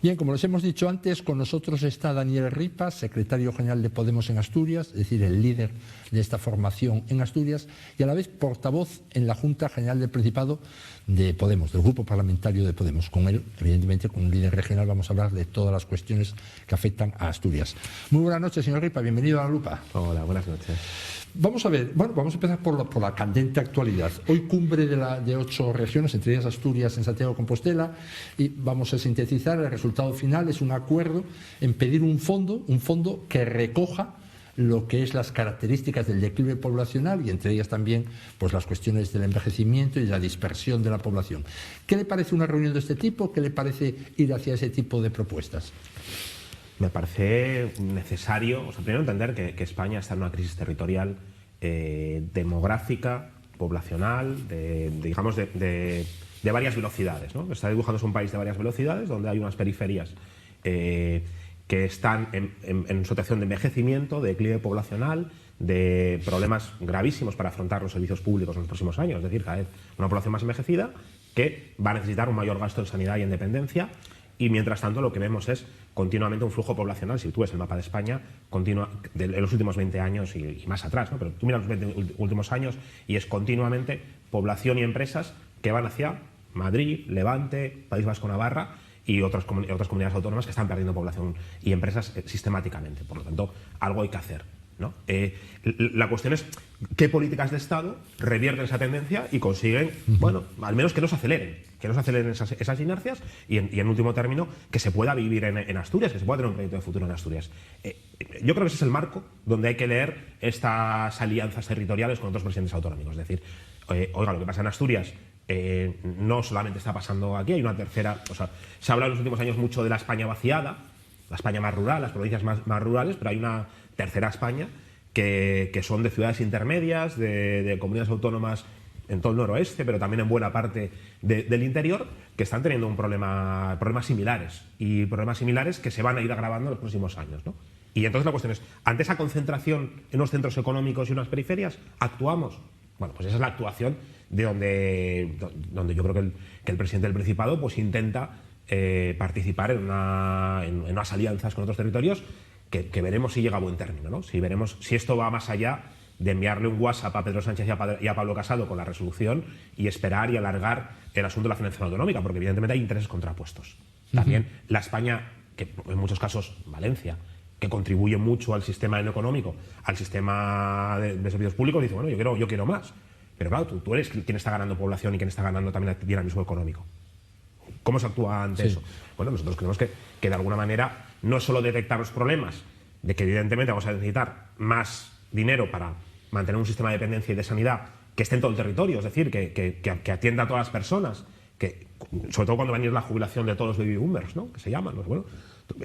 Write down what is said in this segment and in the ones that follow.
Bien, como les hemos dicho antes, con nosotros está Daniel Ripa, secretario general de Podemos en Asturias, es decir, el líder de esta formación en Asturias, y a la vez portavoz en la Junta General del Principado de Podemos, del Grupo Parlamentario de Podemos. Con él, evidentemente, con un líder regional, vamos a hablar de todas las cuestiones que afectan a Asturias. Muy buenas noches, señor Ripa, bienvenido a La Lupa. Hola, buenas noches. Vamos a ver, bueno, vamos a empezar por la candente actualidad. Hoy cumbre de 8 regiones, entre ellas Asturias en Santiago de Compostela, y vamos a sintetizar. El resultado final es un acuerdo en pedir un fondo que recoja lo que es las características del declive poblacional y entre ellas también pues las cuestiones del envejecimiento y la dispersión de la población. ¿Qué le parece una reunión de este tipo? ¿Qué le parece ir hacia ese tipo de propuestas? Me parece necesario, primero entender que España está en una crisis territorial, demográfica, poblacional, de varias velocidades, ¿no? Está dibujándose un país de varias velocidades, donde hay unas periferias que están en situación de envejecimiento, de declive poblacional, de problemas gravísimos para afrontar los servicios públicos en los próximos años, es decir, cada vez una población más envejecida que va a necesitar un mayor gasto en sanidad y en dependencia. Y mientras tanto lo que vemos es continuamente un flujo poblacional, si tú ves el mapa de España, continua en los últimos 20 años y más atrás, ¿no? Pero tú miras los 20 últimos años y es continuamente población y empresas que van hacia Madrid, Levante, País Vasco, Navarra y otras comunidades autónomas que están perdiendo población y empresas sistemáticamente. Por lo tanto, algo hay que hacer, ¿no? La cuestión es qué políticas de Estado revierten esa tendencia y consiguen, bueno, al menos que no se aceleren esas inercias y en último término, que se pueda vivir en Asturias, que se pueda tener un proyecto de futuro en Asturias. Yo creo que ese es el marco donde hay que leer estas alianzas territoriales con otros presidentes autonómicos. Es decir, oiga, lo que pasa en Asturias no solamente está pasando aquí, hay una tercera, se ha hablado en los últimos años mucho de la España vaciada, la España más rural, las provincias más rurales, pero hay una tercera España que son de ciudades intermedias, de comunidades autónomas en todo el noroeste, pero también en buena parte del interior, que están teniendo problemas similares, y problemas similares que se van a ir agravando en los próximos años, ¿no? Y entonces la cuestión es, ante esa concentración en los centros económicos y unas periferias, ¿actuamos? Bueno, pues esa es la actuación de donde yo creo que el presidente del Principado pues intenta participar en unas alianzas con otros territorios que veremos si llega a buen término, ¿no? Veremos si esto va más allá de enviarle un WhatsApp a Pedro Sánchez y a Pablo Casado con la resolución y esperar y alargar el asunto de la financiación autonómica, porque evidentemente hay intereses contrapuestos. También la España, que en muchos casos Valencia, que contribuye mucho al sistema económico, al sistema de servicios públicos, dice, bueno, yo quiero más. Pero claro, tú eres quien está ganando población y quien está ganando también el dinamismo económico. ¿Cómo se actúa ante eso? Bueno, nosotros creemos que de alguna manera no solo detectar los problemas de que evidentemente vamos a necesitar más dinero para mantener un sistema de dependencia y de sanidad que esté en todo el territorio, es decir, que atienda a todas las personas, sobre todo cuando va a venir la jubilación de todos los baby boomers, ¿no? Que se llaman. Pues bueno,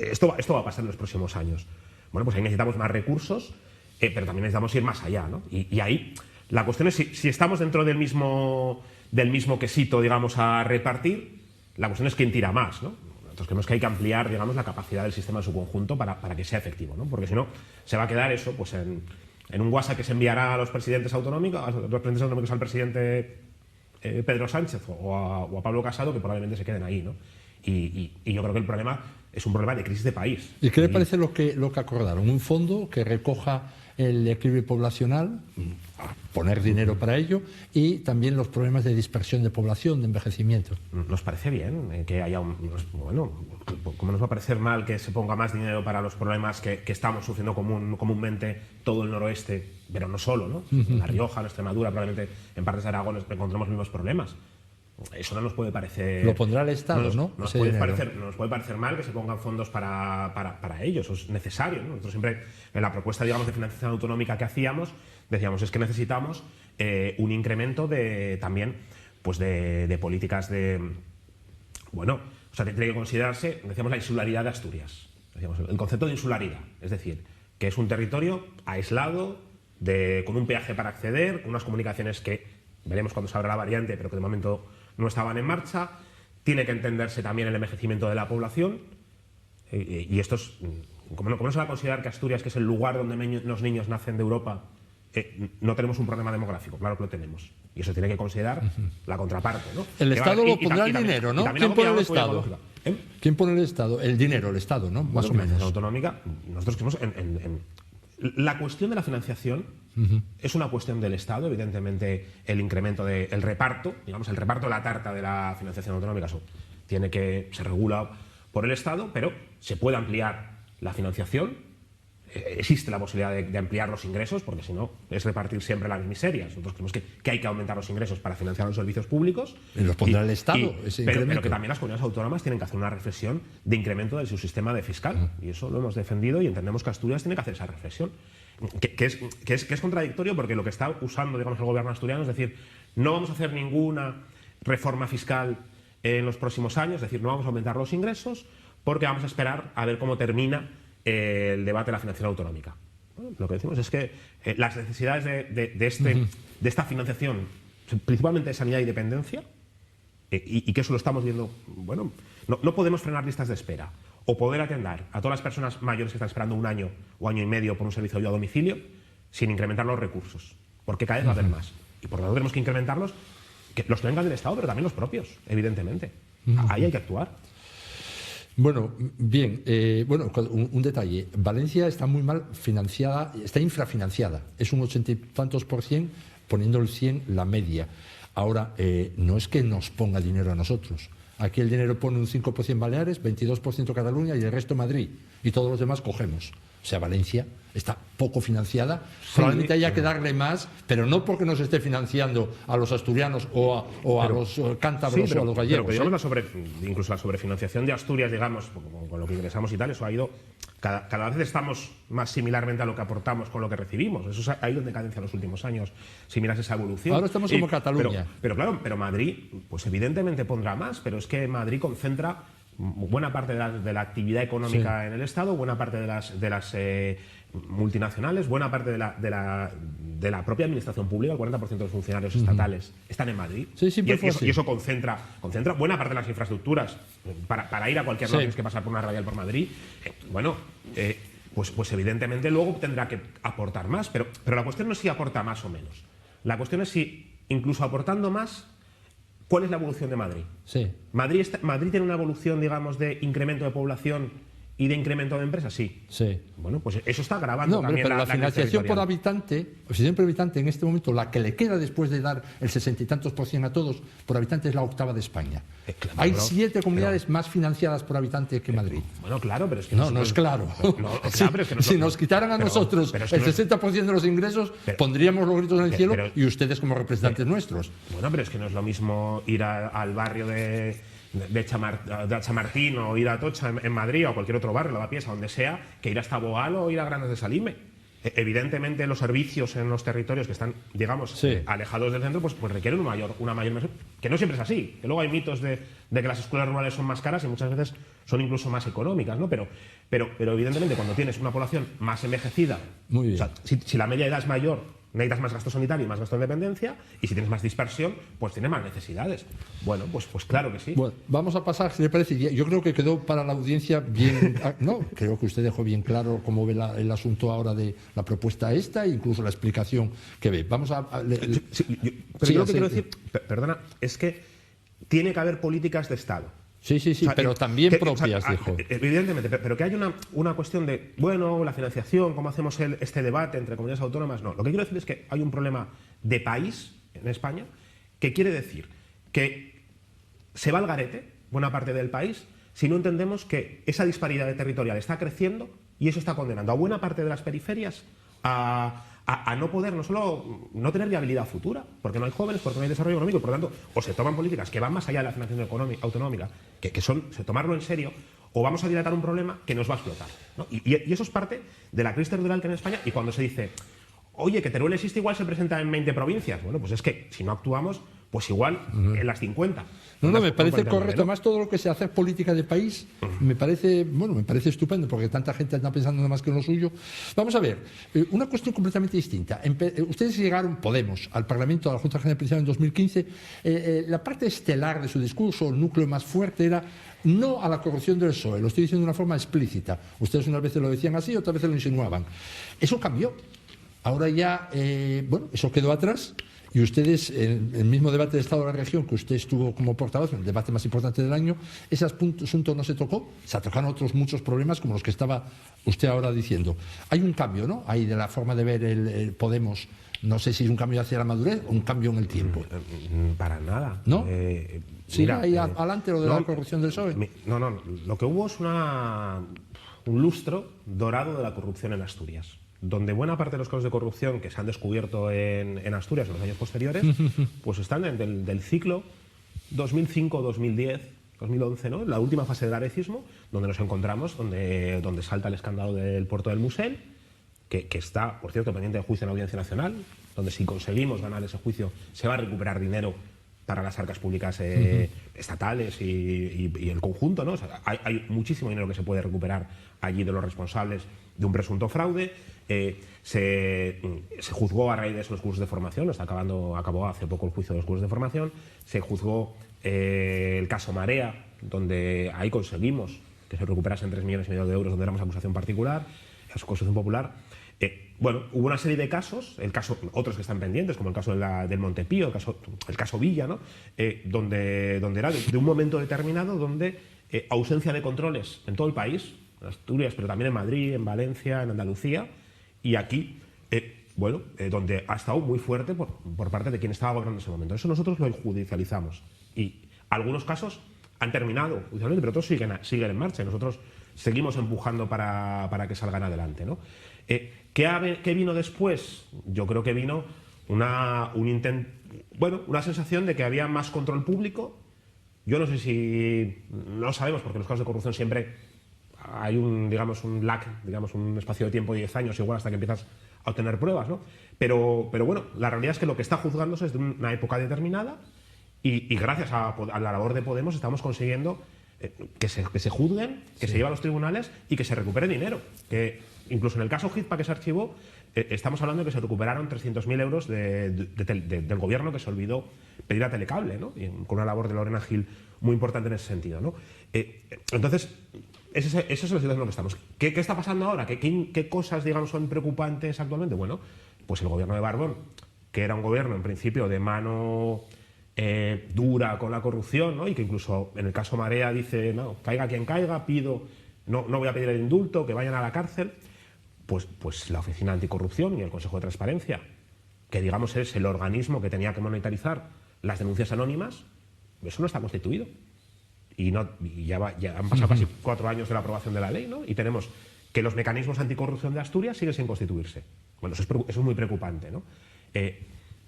esto va a pasar en los próximos años. Bueno, pues ahí necesitamos más recursos, pero también necesitamos ir más allá, ¿no? Y ahí la cuestión es si estamos dentro del mismo quesito, digamos, a repartir. La cuestión es quién tira más, ¿no? Nosotros creemos que hay que ampliar, digamos, la capacidad del sistema en su conjunto para que sea efectivo, ¿no? Porque si no, se va a quedar eso pues en un WhatsApp que se enviará a los presidentes autonómicos, al presidente Pedro Sánchez o a Pablo Casado, que probablemente se queden ahí, ¿no? Y yo creo que el problema es un problema de crisis de país. ¿Y qué le parece lo que acordaron? Un fondo que recoja el declive poblacional, poner dinero para ello, y también los problemas de dispersión de población, de envejecimiento. Nos parece bien que haya bueno, ¿cómo nos va a parecer mal que se ponga más dinero para los problemas que estamos sufriendo comúnmente todo el noroeste, pero no solo, ¿no? En La Rioja, en Extremadura, probablemente en partes de Aragón encontremos los mismos problemas. Eso no nos puede parecer... Lo pondrá el Estado, ¿no? Nos puede parecer mal que se pongan fondos para ello, eso es necesario, ¿no? Nosotros siempre, en la propuesta, digamos, de financiación autonómica que hacíamos, decíamos, es que necesitamos un incremento también pues de políticas de... Bueno, tiene que considerarse, decíamos, la insularidad de Asturias. Decíamos, el concepto de insularidad, es decir, que es un territorio aislado, con un peaje para acceder, con unas comunicaciones que veremos cuando se abra la variante, pero que de momento no estaban en marcha. Tiene que entenderse también el envejecimiento de la población, y esto es, como no se va a considerar que Asturias, que es el lugar donde los niños nacen de Europa, no tenemos un problema demográfico, claro que lo tenemos. Y eso tiene que considerar la contraparte, ¿no? El Estado lo pondrá el dinero, ¿no? ¿Quién pone el Estado? ¿Eh? ¿Quién pone el Estado? El dinero, el Estado, ¿no? Más o menos. La autonómica, nosotros creemos la cuestión de la financiación es una cuestión del Estado, evidentemente el incremento del reparto, digamos, el reparto de la tarta de la financiación autonómica, eso se regula por el Estado, pero se puede ampliar la financiación. Existe la posibilidad de ampliar los ingresos, porque si no es repartir siempre las miserias. Nosotros creemos que hay que aumentar los ingresos para financiar los servicios públicos. Y los pondrá el Estado, pero que también las comunidades autónomas tienen que hacer una reflexión de incremento de su sistema de fiscal. Y eso lo hemos defendido y entendemos que Asturias tiene que hacer esa reflexión. Que es contradictorio, porque lo que está usando, digamos, el gobierno asturiano es decir, no vamos a hacer ninguna reforma fiscal en los próximos años, es decir, no vamos a aumentar los ingresos porque vamos a esperar a ver cómo termina el debate de la financiación autonómica. Bueno, lo que decimos es que las necesidades de esta financiación, principalmente de sanidad y dependencia, y que eso lo estamos viendo, bueno, no podemos frenar listas de espera o poder atender a todas las personas mayores que están esperando un año o año y medio por un servicio de ayuda a domicilio sin incrementar los recursos, porque cada vez va a haber más. Y por lo tanto tenemos que incrementarlos, que los que vengan del Estado, pero también los propios, evidentemente. Ahí hay que actuar. Bueno, bien, un detalle. Valencia está muy mal financiada, está infrafinanciada. Es un 80 y tantos %, poniendo el 100 la media. Ahora, no es que nos ponga dinero a nosotros. Aquí el dinero pone un 5% Baleares, 22% Cataluña y el resto Madrid. Y todos los demás cogemos. O sea, Valencia está poco financiada. Sí, probablemente haya que darle más, pero no porque nos esté financiando a los asturianos o a los cántabros o a los gallegos. Pero digamos incluso la sobrefinanciación de Asturias, digamos, con lo que ingresamos y tal, eso ha ido... Cada vez estamos más similarmente a lo que aportamos con lo que recibimos. Eso ha ido en decadencia en los últimos años, si miras esa evolución. Ahora estamos como Cataluña. Pero Madrid, pues evidentemente pondrá más, pero es que Madrid concentra buena parte de la actividad económica en el Estado, buena parte de las multinacionales, buena parte de la propia administración pública, el 40% de los funcionarios estatales están en Madrid. Y eso concentra buena parte de las infraestructuras para ir a cualquier lado tienes que pasar por una radial por Madrid. Pues evidentemente luego tendrá que aportar más, pero la cuestión no es si aporta más o menos. La cuestión es si, incluso aportando más, ¿cuál es la evolución de Madrid? Sí. ¿Madrid tiene una evolución, digamos, de incremento de población y de incremento de empresas? Sí. Bueno, pues eso está agravando también pero la financiación por habitante, en este momento, la que le queda después de dar el 60 y tantos % a todos, por habitante es la octava de España. Claro, hay 7 comunidades más financiadas por habitante que Madrid. Bueno, claro, pero es que... No es claro. Si nos quitaran a nosotros el 60% de los ingresos, pondríamos los gritos en el cielo y ustedes como representantes nuestros. Bueno, pero es que no es lo mismo ir al barrio de Chamartín o ir a Atocha en Madrid o a cualquier otro barrio, Lavapiés, a donde sea, que ir hasta Boal o ir a Granas de Salime. Evidentemente los servicios en los territorios que están, digamos, alejados del centro, pues requieren una mayor... Que no siempre es así, que luego hay mitos de que las escuelas rurales son más caras y muchas veces son incluso más económicas, ¿no? Pero evidentemente cuando tienes una población más envejecida, muy bien. O sea, si la media de edad es mayor, necesitas más gasto sanitario y más gasto en dependencia, y si tienes más dispersión, pues tienes más necesidades. Bueno, pues claro que sí. Bueno, vamos a pasar, si le parece. Yo creo que quedó para la audiencia bien... creo que usted dejó bien claro cómo ve el asunto ahora de la propuesta esta, e incluso la explicación que ve. Vamos a... Yo lo que quiero decir, perdona, es que tiene que haber políticas de Estado. Sí, o sea, pero también propias, dijo. Evidentemente, pero que hay una cuestión de, la financiación, cómo hacemos este debate entre comunidades autónomas, no. Lo que quiero decir es que hay un problema de país en España, que quiere decir que se va al garete buena parte del país si no entendemos que esa disparidad territorial está creciendo y eso está condenando a buena parte de las periferias a no poder, no solo no tener viabilidad futura, porque no hay jóvenes, porque no hay desarrollo económico, por lo tanto, o se toman políticas que van más allá de la financiación autonómica, que son tomarlo en serio, o vamos a dilatar un problema que nos va a explotar, ¿no? Y eso es parte de la crisis territorial que hay en España, y cuando se dice, oye, que Teruel existe, igual se presenta en 20 provincias, bueno, pues es que si no actuamos, pues igual en las 50. Me parece correcto. Más todo lo que se hace política de país me parece estupendo, porque tanta gente está pensando nada más que en lo suyo. Vamos a ver, una cuestión completamente distinta. Ustedes llegaron, Podemos, al Parlamento, a la Junta General Penitenciaria en 2015. La parte estelar de su discurso, el núcleo más fuerte, era no a la corrupción del PSOE. Lo estoy diciendo de una forma explícita. Ustedes unas veces lo decían así, otras veces lo insinuaban. Eso cambió. Ahora ya, eso quedó atrás. Y ustedes, en el mismo debate de Estado de la Región que usted estuvo como portavoz, en el debate más importante del año, ese asunto no se tocó, se tocaron otros muchos problemas como los que estaba usted ahora diciendo. Hay un cambio, ¿no? Hay de la forma de ver el Podemos, no sé si es un cambio hacia la madurez o un cambio en el tiempo. Para nada. ¿No? ¿Sigue Mira, ahí adelante lo de la corrupción del PSOE? No, lo que hubo es un lustro dorado de la corrupción en Asturias, donde buena parte de los casos de corrupción que se han descubierto en Asturias en los años posteriores, pues están del ciclo 2005, 2010, 2011, ¿no? La última fase del arecismo, donde nos encontramos, donde salta el escándalo del puerto del Musel, que está, por cierto, pendiente de juicio en la Audiencia Nacional, donde si conseguimos ganar ese juicio se va a recuperar dinero para las arcas públicas estatales y el conjunto, ¿no? O sea, hay muchísimo dinero que se puede recuperar allí de los responsables de un presunto fraude. Se juzgó a raíz de eso los cursos de formación, acabó hace poco el juicio de los cursos de formación. Se juzgó el caso Marea, donde ahí conseguimos que se recuperasen 3,5 millones de euros, donde éramos acusación particular, acusación popular. Bueno, hubo una serie de casos, otros que están pendientes, como el caso del Montepío, el caso Villa, ¿no? Donde era de un momento determinado donde ausencia de controles en todo el país, en Asturias, pero también en Madrid, en Valencia, en Andalucía, y aquí, donde ha estado muy fuerte por parte de quien estaba gobernando en ese momento. Eso nosotros lo judicializamos. Y algunos casos han terminado judicialmente, pero otros siguen en marcha. Y nosotros seguimos empujando para que salgan adelante, ¿no? ¿Qué vino después? Yo creo que vino una sensación de que había más control público. Yo no sé si... No lo sabemos, porque en los casos de corrupción siempre hay un lag, un espacio de tiempo de 10 años, igual hasta que empiezas a obtener pruebas, ¿no? Pero bueno, la realidad es que lo que está juzgándose es de una época determinada y gracias a la labor de Podemos estamos consiguiendo que se juzguen, que se lleven a los tribunales y que se recupere dinero. Que incluso en el caso HITPA que se archivó, estamos hablando de que se recuperaron 300.000 euros del gobierno que se olvidó pedir a Telecable, ¿no? Y con una labor de Lorena Gil muy importante en ese sentido, ¿no? Entonces, esa es la situación en la que estamos. ¿Qué está pasando ahora? ¿Qué cosas, son preocupantes actualmente? Bueno, pues el gobierno de Barbón, que era un gobierno en principio de mano dura con la corrupción, ¿no? Y que incluso en el caso Marea dice, no, caiga quien caiga, no voy a pedir el indulto, que vayan a la cárcel. Pues la Oficina Anticorrupción y el Consejo de Transparencia, que es el organismo que tenía que monitorizar las denuncias anónimas, eso no está constituido. Y ya han pasado casi 4 años de la aprobación de la ley, ¿no? Y tenemos que los mecanismos anticorrupción de Asturias siguen sin constituirse. Bueno, eso es muy preocupante, ¿no?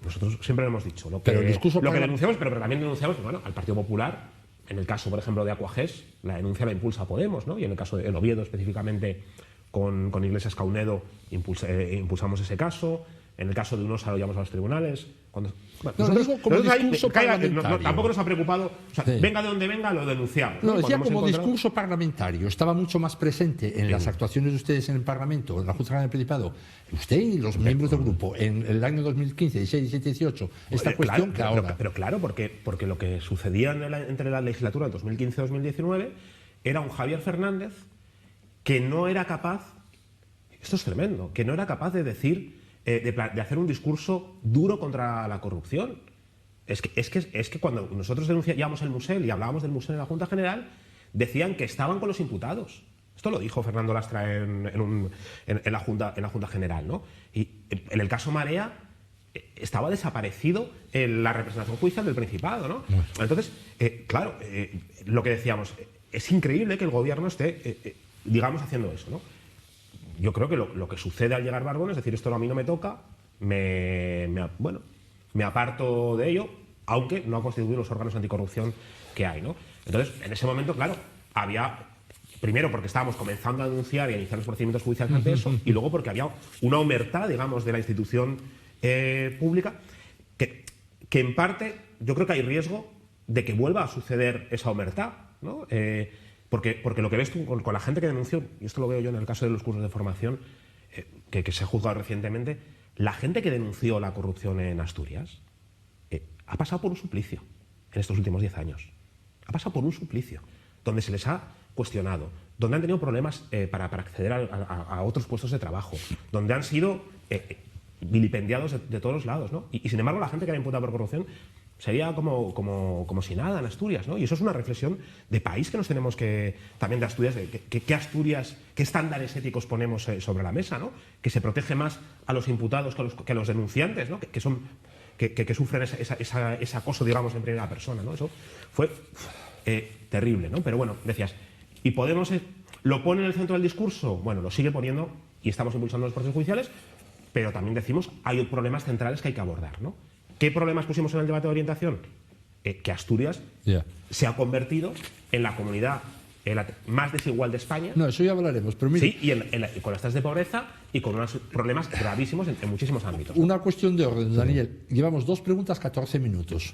Nosotros siempre lo hemos dicho, ¿no? Que denunciamos, pero también denunciamos al Partido Popular. En el caso, por ejemplo, de Aquagés, la denuncia la impulsa Podemos, ¿no? Y en el caso de Oviedo, específicamente, con Iglesias Caunedo, impulsamos ese caso. En el caso de Unosa lo llevamos a los tribunales. Tampoco nos ha preocupado. O sea, venga de donde venga, lo denunciamos. No, decía como discurso parlamentario. Estaba mucho más presente en las actuaciones de ustedes en el Parlamento, en la Junta General del Principado, usted y los miembros del grupo, en el año 2015, 16, 17, 18, esta cuestión que ahora... Pero claro, porque lo que sucedía entre la legislatura de 2015 y 2019 era un Javier Fernández que no era capaz, esto es tremendo, que no era capaz de decir... De hacer un discurso duro contra la corrupción. Es que cuando nosotros denunciábamos el Musel y hablábamos del Musel en la Junta General, decían que estaban con los imputados. Esto lo dijo Fernando Lastra en la Junta General, ¿no? Y en el caso Marea estaba desaparecido la representación judicial del Principado, ¿no? Entonces, claro, lo que decíamos, es increíble que el gobierno esté, haciendo eso, ¿no? Yo creo que lo que sucede al llegar Barbón es decir, esto a mí no me toca, me aparto de ello, aunque no ha constituido los órganos anticorrupción que hay, ¿no? Entonces, en ese momento, claro, había, primero porque estábamos comenzando a denunciar y a iniciar los procedimientos judiciales ante eso, y luego porque había una omertá, de la institución pública, que en parte yo creo que hay riesgo de que vuelva a suceder esa omertá, ¿no? Porque lo que ves tú con la gente que denunció, y esto lo veo yo en el caso de los cursos de formación que se ha juzgado recientemente, la gente que denunció la corrupción en Asturias ha pasado por un suplicio en estos últimos 10 años. Ha pasado por un suplicio, donde se les ha cuestionado, donde han tenido problemas para acceder a otros puestos de trabajo, donde han sido vilipendiados de todos los lados, ¿no? Y sin embargo la gente que era imputada por corrupción sería como si nada en Asturias, ¿no? Y eso es una reflexión de país que nos tenemos que, también de Asturias, de qué Asturias, qué estándares éticos ponemos sobre la mesa, ¿no? Que se protege más a los imputados que a los denunciantes, ¿no? Que sufren ese acoso, digamos, en primera persona, ¿no? Eso fue terrible, ¿no? Pero bueno, decías, ¿y Podemos lo pone en el centro del discurso? Bueno, lo sigue poniendo y estamos impulsando los procesos judiciales, pero también decimos, hay problemas centrales que hay que abordar, ¿no? ¿Qué problemas pusimos en el debate de orientación? Que Asturias se ha convertido en la comunidad más desigual de España. No, eso ya hablaremos, pero mire, sí, y con las tasas de pobreza y con unos problemas gravísimos en muchísimos ámbitos. Una cuestión de orden, Daniel. Llevamos 2 preguntas, 14 minutos.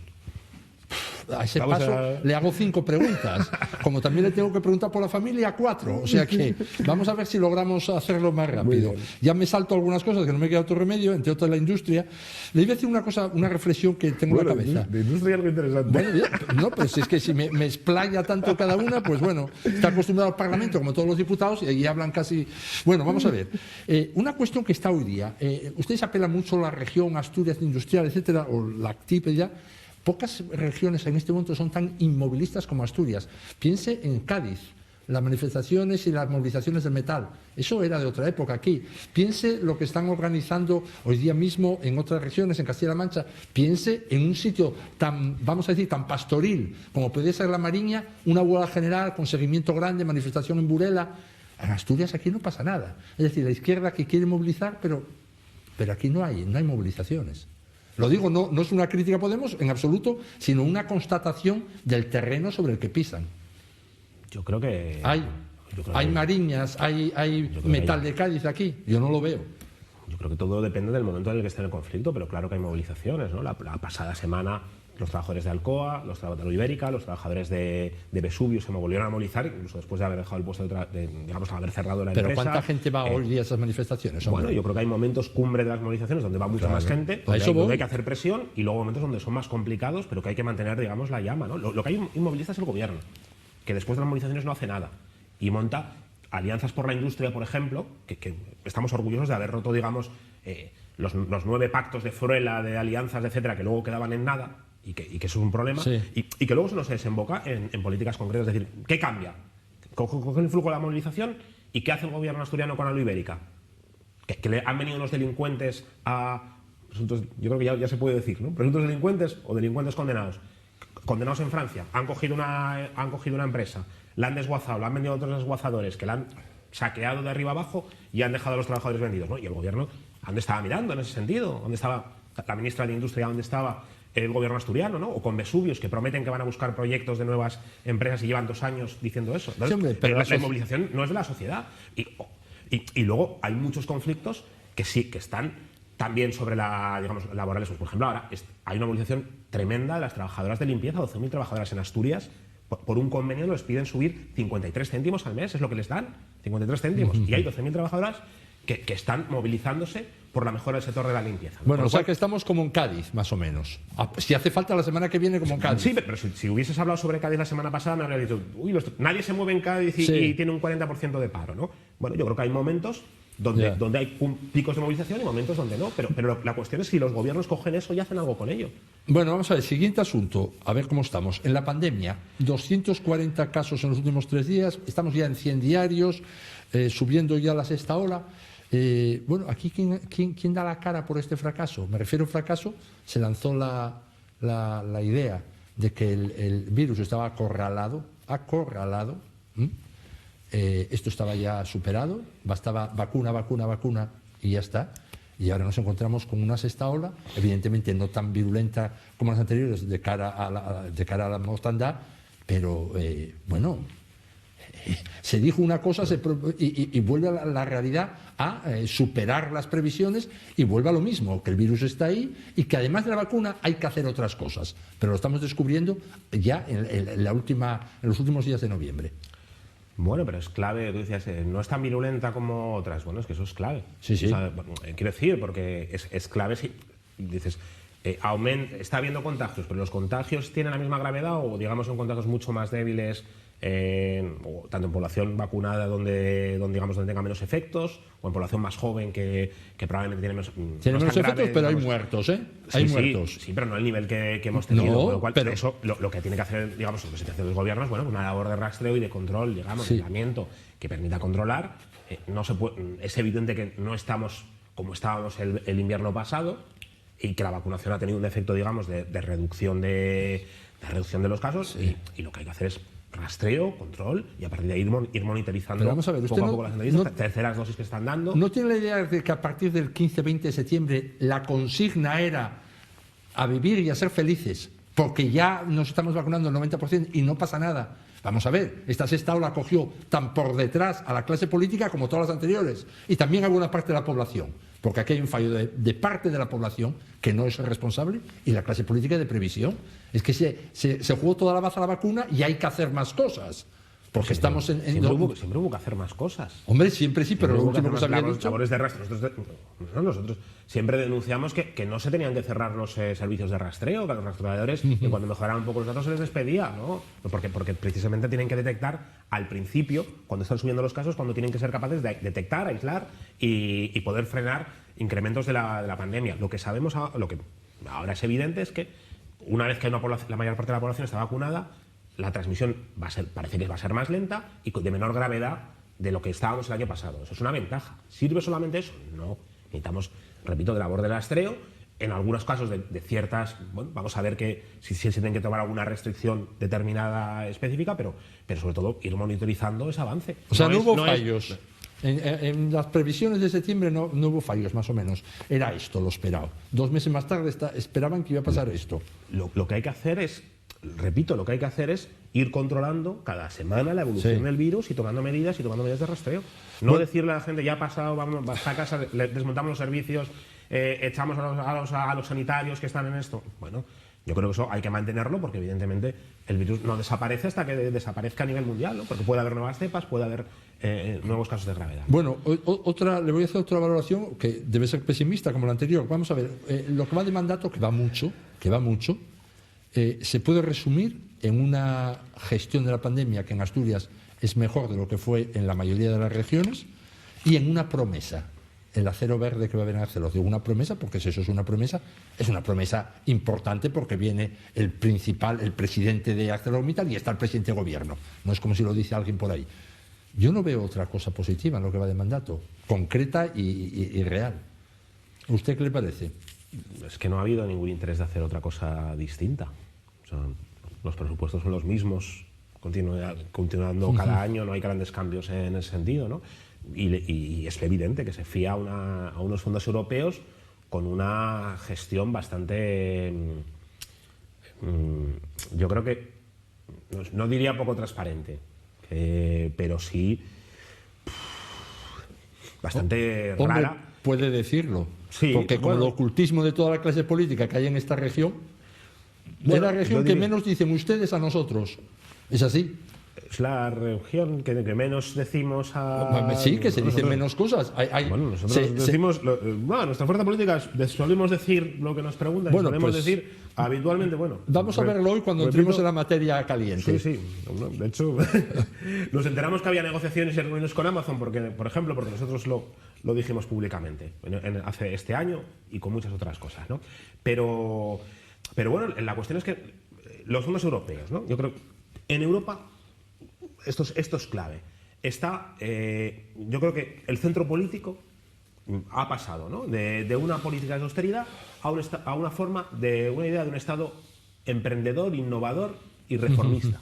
A ese paso le hago 5 preguntas. Como también le tengo que preguntar por la familia, 4. O sea que vamos a ver si logramos hacerlo más rápido. Ya me salto algunas cosas que no me queda otro remedio, entre otras la industria. Le iba a decir una cosa, una reflexión que tengo en la cabeza. De industria algo interesante. Bueno, no, pero si es que si me explaya tanto cada una, pues bueno, está acostumbrado al Parlamento como todos los diputados y hablan casi... Bueno, vamos a ver. Una cuestión que está hoy día. Ustedes apelan mucho a la región, Asturias industrial, etcétera, o la ACTIP ya. Pocas regiones en este momento son tan inmovilistas como Asturias. Piense en Cádiz, las manifestaciones y las movilizaciones del metal. Eso era de otra época aquí. Piense lo que están organizando hoy día mismo en otras regiones, en Castilla-La Mancha. Piense en un sitio tan, vamos a decir, tan pastoril como puede ser la Mariña, una huelga general con seguimiento grande, manifestación en Burela. En Asturias aquí no pasa nada. Es decir, la izquierda que quiere movilizar, pero aquí no hay movilizaciones. Lo digo, no es una crítica a Podemos en absoluto, sino una constatación del terreno sobre el que pisan. Yo creo que... Hay mariñas, hay metal de Cádiz aquí, yo no lo veo. Yo creo que todo depende del momento en el que esté el conflicto, pero claro que hay movilizaciones, ¿no? La pasada semana los trabajadores de Alcoa, los trabajadores de Ibérica, los trabajadores de Vesubio se volvieron a movilizar, incluso después de haber dejado el puesto, digamos, haber cerrado la empresa. ¿Pero cuánta gente va hoy día a esas manifestaciones? Hombre? Bueno, yo creo que hay momentos cumbre de las movilizaciones donde va mucha más gente, donde hay que hacer presión, y luego momentos donde son más complicados, pero que hay que mantener, digamos, la llama, ¿no? Lo que hay inmovilista es el gobierno, que después de las movilizaciones no hace nada y monta alianzas por la industria, por ejemplo, que estamos orgullosos de haber roto, digamos, los 9 pactos de Fruela, de alianzas, etcétera, que luego quedaban en nada. Y que eso es un problema, sí. y que luego se nos desemboca en políticas concretas. Es decir, ¿qué cambia? Coge el flujo de la movilización y ¿qué hace el gobierno asturiano con la Ibérica? Que le han venido unos delincuentes a... Presuntos, yo creo que ya se puede decir, ¿no? Presuntos delincuentes o delincuentes condenados en Francia. Han cogido una empresa, la han desguazado, la han vendido a otros desguazadores que la han saqueado de arriba abajo y han dejado a los trabajadores vendidos, ¿no? Y el gobierno, ¿dónde estaba mirando en ese sentido? ¿Dónde estaba la ministra de Industria? ¿Dónde estaba el gobierno asturiano, ¿no? O con Vesuvios, que prometen que van a buscar proyectos de nuevas empresas y llevan 2 años diciendo eso. Entonces, sí, hombre, pero la movilización no es de la sociedad. Y luego hay muchos conflictos que sí, que están también sobre digamos, laborales. Pues, por ejemplo, ahora hay una movilización tremenda de las trabajadoras de limpieza, 12.000 trabajadoras en Asturias, por un convenio les piden subir 53 céntimos al mes, es lo que les dan, 53 céntimos. Y hay 12.000 trabajadoras que están movilizándose por la mejora del sector de la limpieza. Bueno, o sea que estamos como en Cádiz, más o menos. Si hace falta la semana que viene, como en Cádiz. Sí, pero si hubieses hablado sobre Cádiz la semana pasada, me habrías dicho, uy, nadie se mueve en Cádiz y tiene un 40% de paro, ¿no? Bueno, yo creo que hay momentos donde hay picos de movilización y momentos donde no, pero la cuestión es si los gobiernos cogen eso y hacen algo con ello. Bueno, vamos a ver, siguiente asunto, a ver cómo estamos. En la pandemia, 240 casos en los últimos 3 días, estamos ya en 100 diarios, subiendo ya la 6ª ola. Bueno, aquí ¿quién da la cara por este fracaso? Me refiero a un fracaso, se lanzó la idea de que el virus estaba acorralado. Esto estaba ya superado, bastaba vacuna y ya está. Y ahora nos encontramos con una 6ª ola, evidentemente no tan virulenta como las anteriores de cara a la mortandad, pero bueno, se dijo una cosa y vuelve a la realidad a superar las previsiones y vuelve a lo mismo, que el virus está ahí y que además de la vacuna hay que hacer otras cosas. Pero lo estamos descubriendo ya en los últimos días de noviembre. Bueno, pero es clave, tú decías, no es tan virulenta como otras. Bueno, es que eso es clave. Sí, sí. O sea, quiero decir, porque es clave si dices, está habiendo contagios, pero los contagios tienen la misma gravedad o, digamos, son contagios mucho más débiles tanto en población vacunada donde tenga menos efectos, o en población más joven que probablemente tiene menos, tiene menos efectos, grave, pero digamos, hay muertos, ¿eh? Hay muertos. Sí, pero no el nivel que hemos tenido. No, con lo cual, pero eso lo que tiene que hacer, digamos, la presentación del gobierno es, bueno, una labor de rastreo y de control, digamos, de aislamiento que permita controlar. No se puede, es evidente que no estamos como estábamos el invierno pasado y que la vacunación ha tenido un efecto, digamos, de reducción de los casos, y lo que hay que hacer es rastreo, control, y a partir de ahí ir monitorizando. Pero vamos a ver, poco a poco las terceras dosis que están dando. ¿No tiene la idea de que a partir del 15-20 de septiembre la consigna era a vivir y a ser felices, porque ya nos estamos vacunando el 90% y no pasa nada? Vamos a ver, esta sexta ola cogió tan por detrás a la clase política como todas las anteriores, y también a alguna parte de la población, porque aquí hay un fallo de parte de la población que no es responsable, y la clase política de previsión. Es que se jugó toda la baza a la vacuna y hay que hacer más cosas. Porque estamos siempre hubo que hacer más cosas. Hombre, siempre sí, pero lo último que se había dicho... labores de rastreo. Nosotros siempre denunciamos que no se tenían que cerrar los servicios de rastreo, que a los rastreadores, que cuando mejoraban un poco los datos se les despedía, ¿no? Porque precisamente tienen que detectar al principio, cuando están subiendo los casos, cuando tienen que ser capaces de detectar, aislar y poder frenar incrementos de la pandemia. Lo que sabemos, lo que ahora es evidente es que una vez que la mayor parte de la población está vacunada, la transmisión parece que va a ser más lenta y de menor gravedad de lo que estábamos el año pasado. Eso es una ventaja. ¿Sirve solamente eso? No. Necesitamos, repito, de labor de rastreo. En algunos casos de ciertas... Bueno, vamos a ver que si se tienen que tomar alguna restricción determinada específica, pero sobre todo ir monitorizando ese avance. O sea, no hubo fallos. En las previsiones de septiembre no hubo fallos, más o menos. Era esto lo esperado. 2 meses más tarde esperaban que iba a pasar esto. Lo que hay que hacer es... Repito, lo que hay que hacer es ir controlando cada semana la evolución del virus y tomando medidas de rastreo. No decirle a la gente, ya ha pasado, vamos a casa, desmontamos los servicios, echamos a los sanitarios que están en esto. Bueno, yo creo que eso hay que mantenerlo porque evidentemente el virus no desaparece hasta que desaparezca a nivel mundial, ¿no? Porque puede haber nuevas cepas, puede haber nuevos casos de gravedad. Bueno, le voy a hacer otra valoración que debe ser pesimista como la anterior. Vamos a ver, lo que va de mandato, que va mucho, se puede resumir en una gestión de la pandemia que en Asturias es mejor de lo que fue en la mayoría de las regiones, y en una promesa, el acero verde que va a venir a Arcelor. Digo una promesa porque si eso es una promesa importante, porque viene el presidente de ArcelorMittal y está el presidente de gobierno. No es como si lo dice alguien por ahí. Yo no veo otra cosa positiva en lo que va de mandato, concreta y real. ¿A usted qué le parece? Es que no ha habido ningún interés de hacer otra cosa distinta. O sea, los presupuestos son los mismos, continuando cada año, no hay grandes cambios en ese sentido, ¿no? Y es evidente que se fía a unos fondos europeos con una gestión bastante, yo creo que, no diría poco transparente, pero sí bastante rara. Puede decirlo. Sí, porque como el ocultismo de toda la clase política que hay en esta región, es la región que menos dicen ustedes a nosotros. ¿Es así? Es la región que menos decimos a... Sí, que se dicen menos cosas. Bueno, nosotros decimos... nuestra fuerza política solemos decir lo que nos preguntan, bueno, solemos decir habitualmente, bueno... Vamos a verlo hoy cuando entremos en la materia caliente. Sí. De hecho, nos enteramos que había negociaciones y reuniones con Amazon, por ejemplo, porque nosotros lo dijimos públicamente hace este año y con muchas otras cosas, ¿no? Pero bueno, la cuestión es que los fondos europeos, ¿no? Yo creo que en Europa esto es clave. Yo creo que el centro político ha pasado, ¿no? de una política de austeridad a una idea de un Estado emprendedor, innovador y reformista.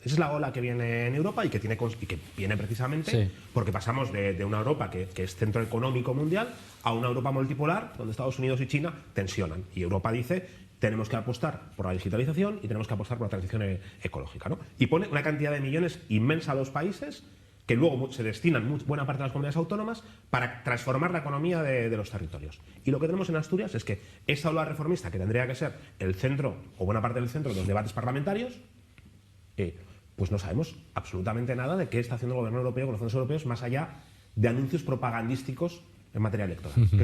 Esa es la ola que viene en Europa y que viene precisamente porque pasamos de una Europa que es centro económico mundial a una Europa multipolar donde Estados Unidos y China tensionan. Y Europa dice, tenemos que apostar por la digitalización y tenemos que apostar por la transición ecológica, ¿no? Y pone una cantidad de millones inmensa a los países que luego se destinan buena parte de las comunidades autónomas para transformar la economía de los territorios. Y lo que tenemos en Asturias es que esa ola reformista, que tendría que ser el centro o buena parte del centro de los debates parlamentarios, pues no sabemos absolutamente nada de qué está haciendo el gobierno europeo con los fondos europeos más allá de anuncios propagandísticos en materia electoral, que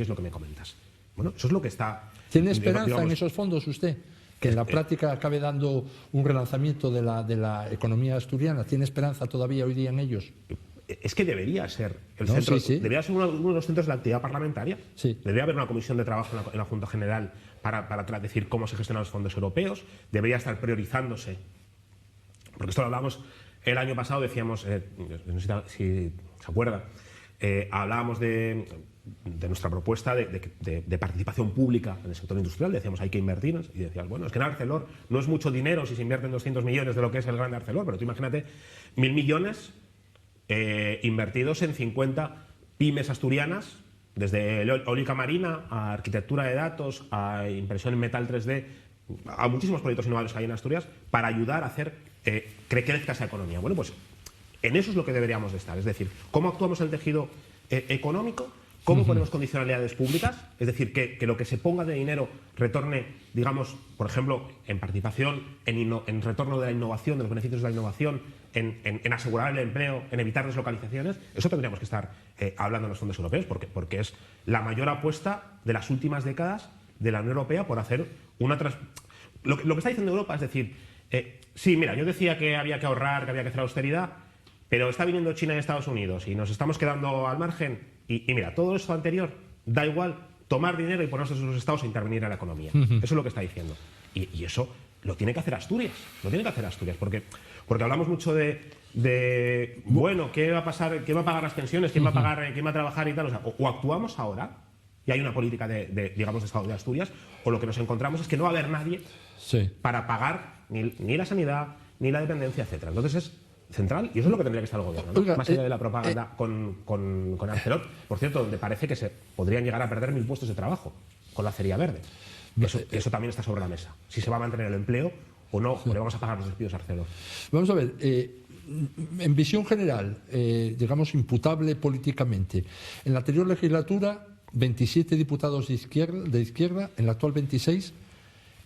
es lo que me comentas. Bueno, eso es lo que está... ¿Tiene esperanza en esos fondos usted? que en la práctica acabe dando un relanzamiento de la economía asturiana? ¿Tiene esperanza todavía hoy día en ellos? Es que debería ser el No, centro, sí. debería ser uno de los centros de la actividad parlamentaria. Sí. Debería haber una comisión de trabajo en la Junta General para decir cómo se gestionan los fondos europeos. Debería estar priorizándose. Porque esto lo hablamos el año pasado, decíamos, no sé si se acuerda, hablábamos de nuestra propuesta de participación pública en el sector industrial. Decíamos, hay que invertir. Y decías, bueno, es que en Arcelor no es mucho dinero si se invierten 200 millones de lo que es el gran Arcelor, pero tú imagínate 1.000 millones invertidos en 50 pymes asturianas, desde eólica marina a arquitectura de datos, a impresión en metal 3D, a muchísimos proyectos innovadores que hay en Asturias para ayudar a hacer que crezca esa economía. Bueno, pues en eso es lo que deberíamos de estar, es decir, cómo actuamos en el tejido económico, cómo ponemos condicionalidades públicas, es decir, que lo que se ponga de dinero retorne, digamos, por ejemplo, en participación, en retorno de la innovación, de los beneficios de la innovación, en asegurar el empleo, en evitar deslocalizaciones. Eso tendríamos que estar hablando en los fondos europeos, porque es la mayor apuesta de las últimas décadas de la Unión Europea por hacer una... Lo que está diciendo Europa es decir, sí, mira, yo decía que había que ahorrar, que había que hacer austeridad, pero está viniendo China y Estados Unidos y nos estamos quedando al margen. Y mira, todo esto anterior, da igual tomar dinero y ponerse en los estados a intervenir en la economía. Eso es lo que está diciendo. Y eso lo tiene que hacer Asturias. Lo tiene que hacer Asturias. Porque hablamos mucho de bueno, ¿qué va a pasar? ¿Quién va a pagar las pensiones? ¿Quién va a pagar? ¿Quién va a trabajar? Y tal. O sea, o actuamos ahora y hay una política digamos, de Estado de Asturias, o lo que nos encontramos es que no va a haber nadie para pagar ni la sanidad, ni la dependencia, etcétera. Entonces es central y eso es lo que tendría que estar el gobierno, ¿no? Oiga, más allá de la propaganda con Arcelor, por cierto, donde parece que se podrían llegar a perder 1.000 puestos de trabajo con la acería verde. Eso también está sobre la mesa. Si se va a mantener el empleo o no, o le vamos a pagar los despidos a Arcelor. Vamos a ver, en visión general, digamos imputable políticamente, en la anterior legislatura 27 diputados de izquierda, en la actual 26,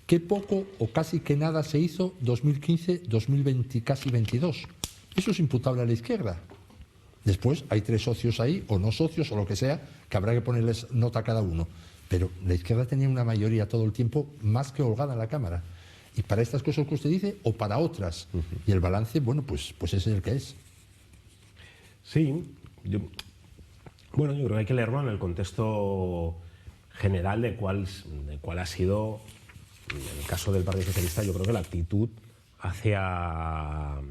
qué poco o casi que nada se hizo 2015, 2020, casi 22. Eso es imputable a la izquierda. Después hay 3 socios ahí, o no socios, o lo que sea, que habrá que ponerles nota a cada uno. Pero la izquierda tenía una mayoría todo el tiempo más que holgada en la Cámara. Y para estas cosas que usted dice, o para otras. Y el balance, bueno, pues es el que es. Sí, yo creo que hay que leerlo en el contexto general de cuál ha sido, en el caso del Partido Socialista, yo creo que la actitud hacia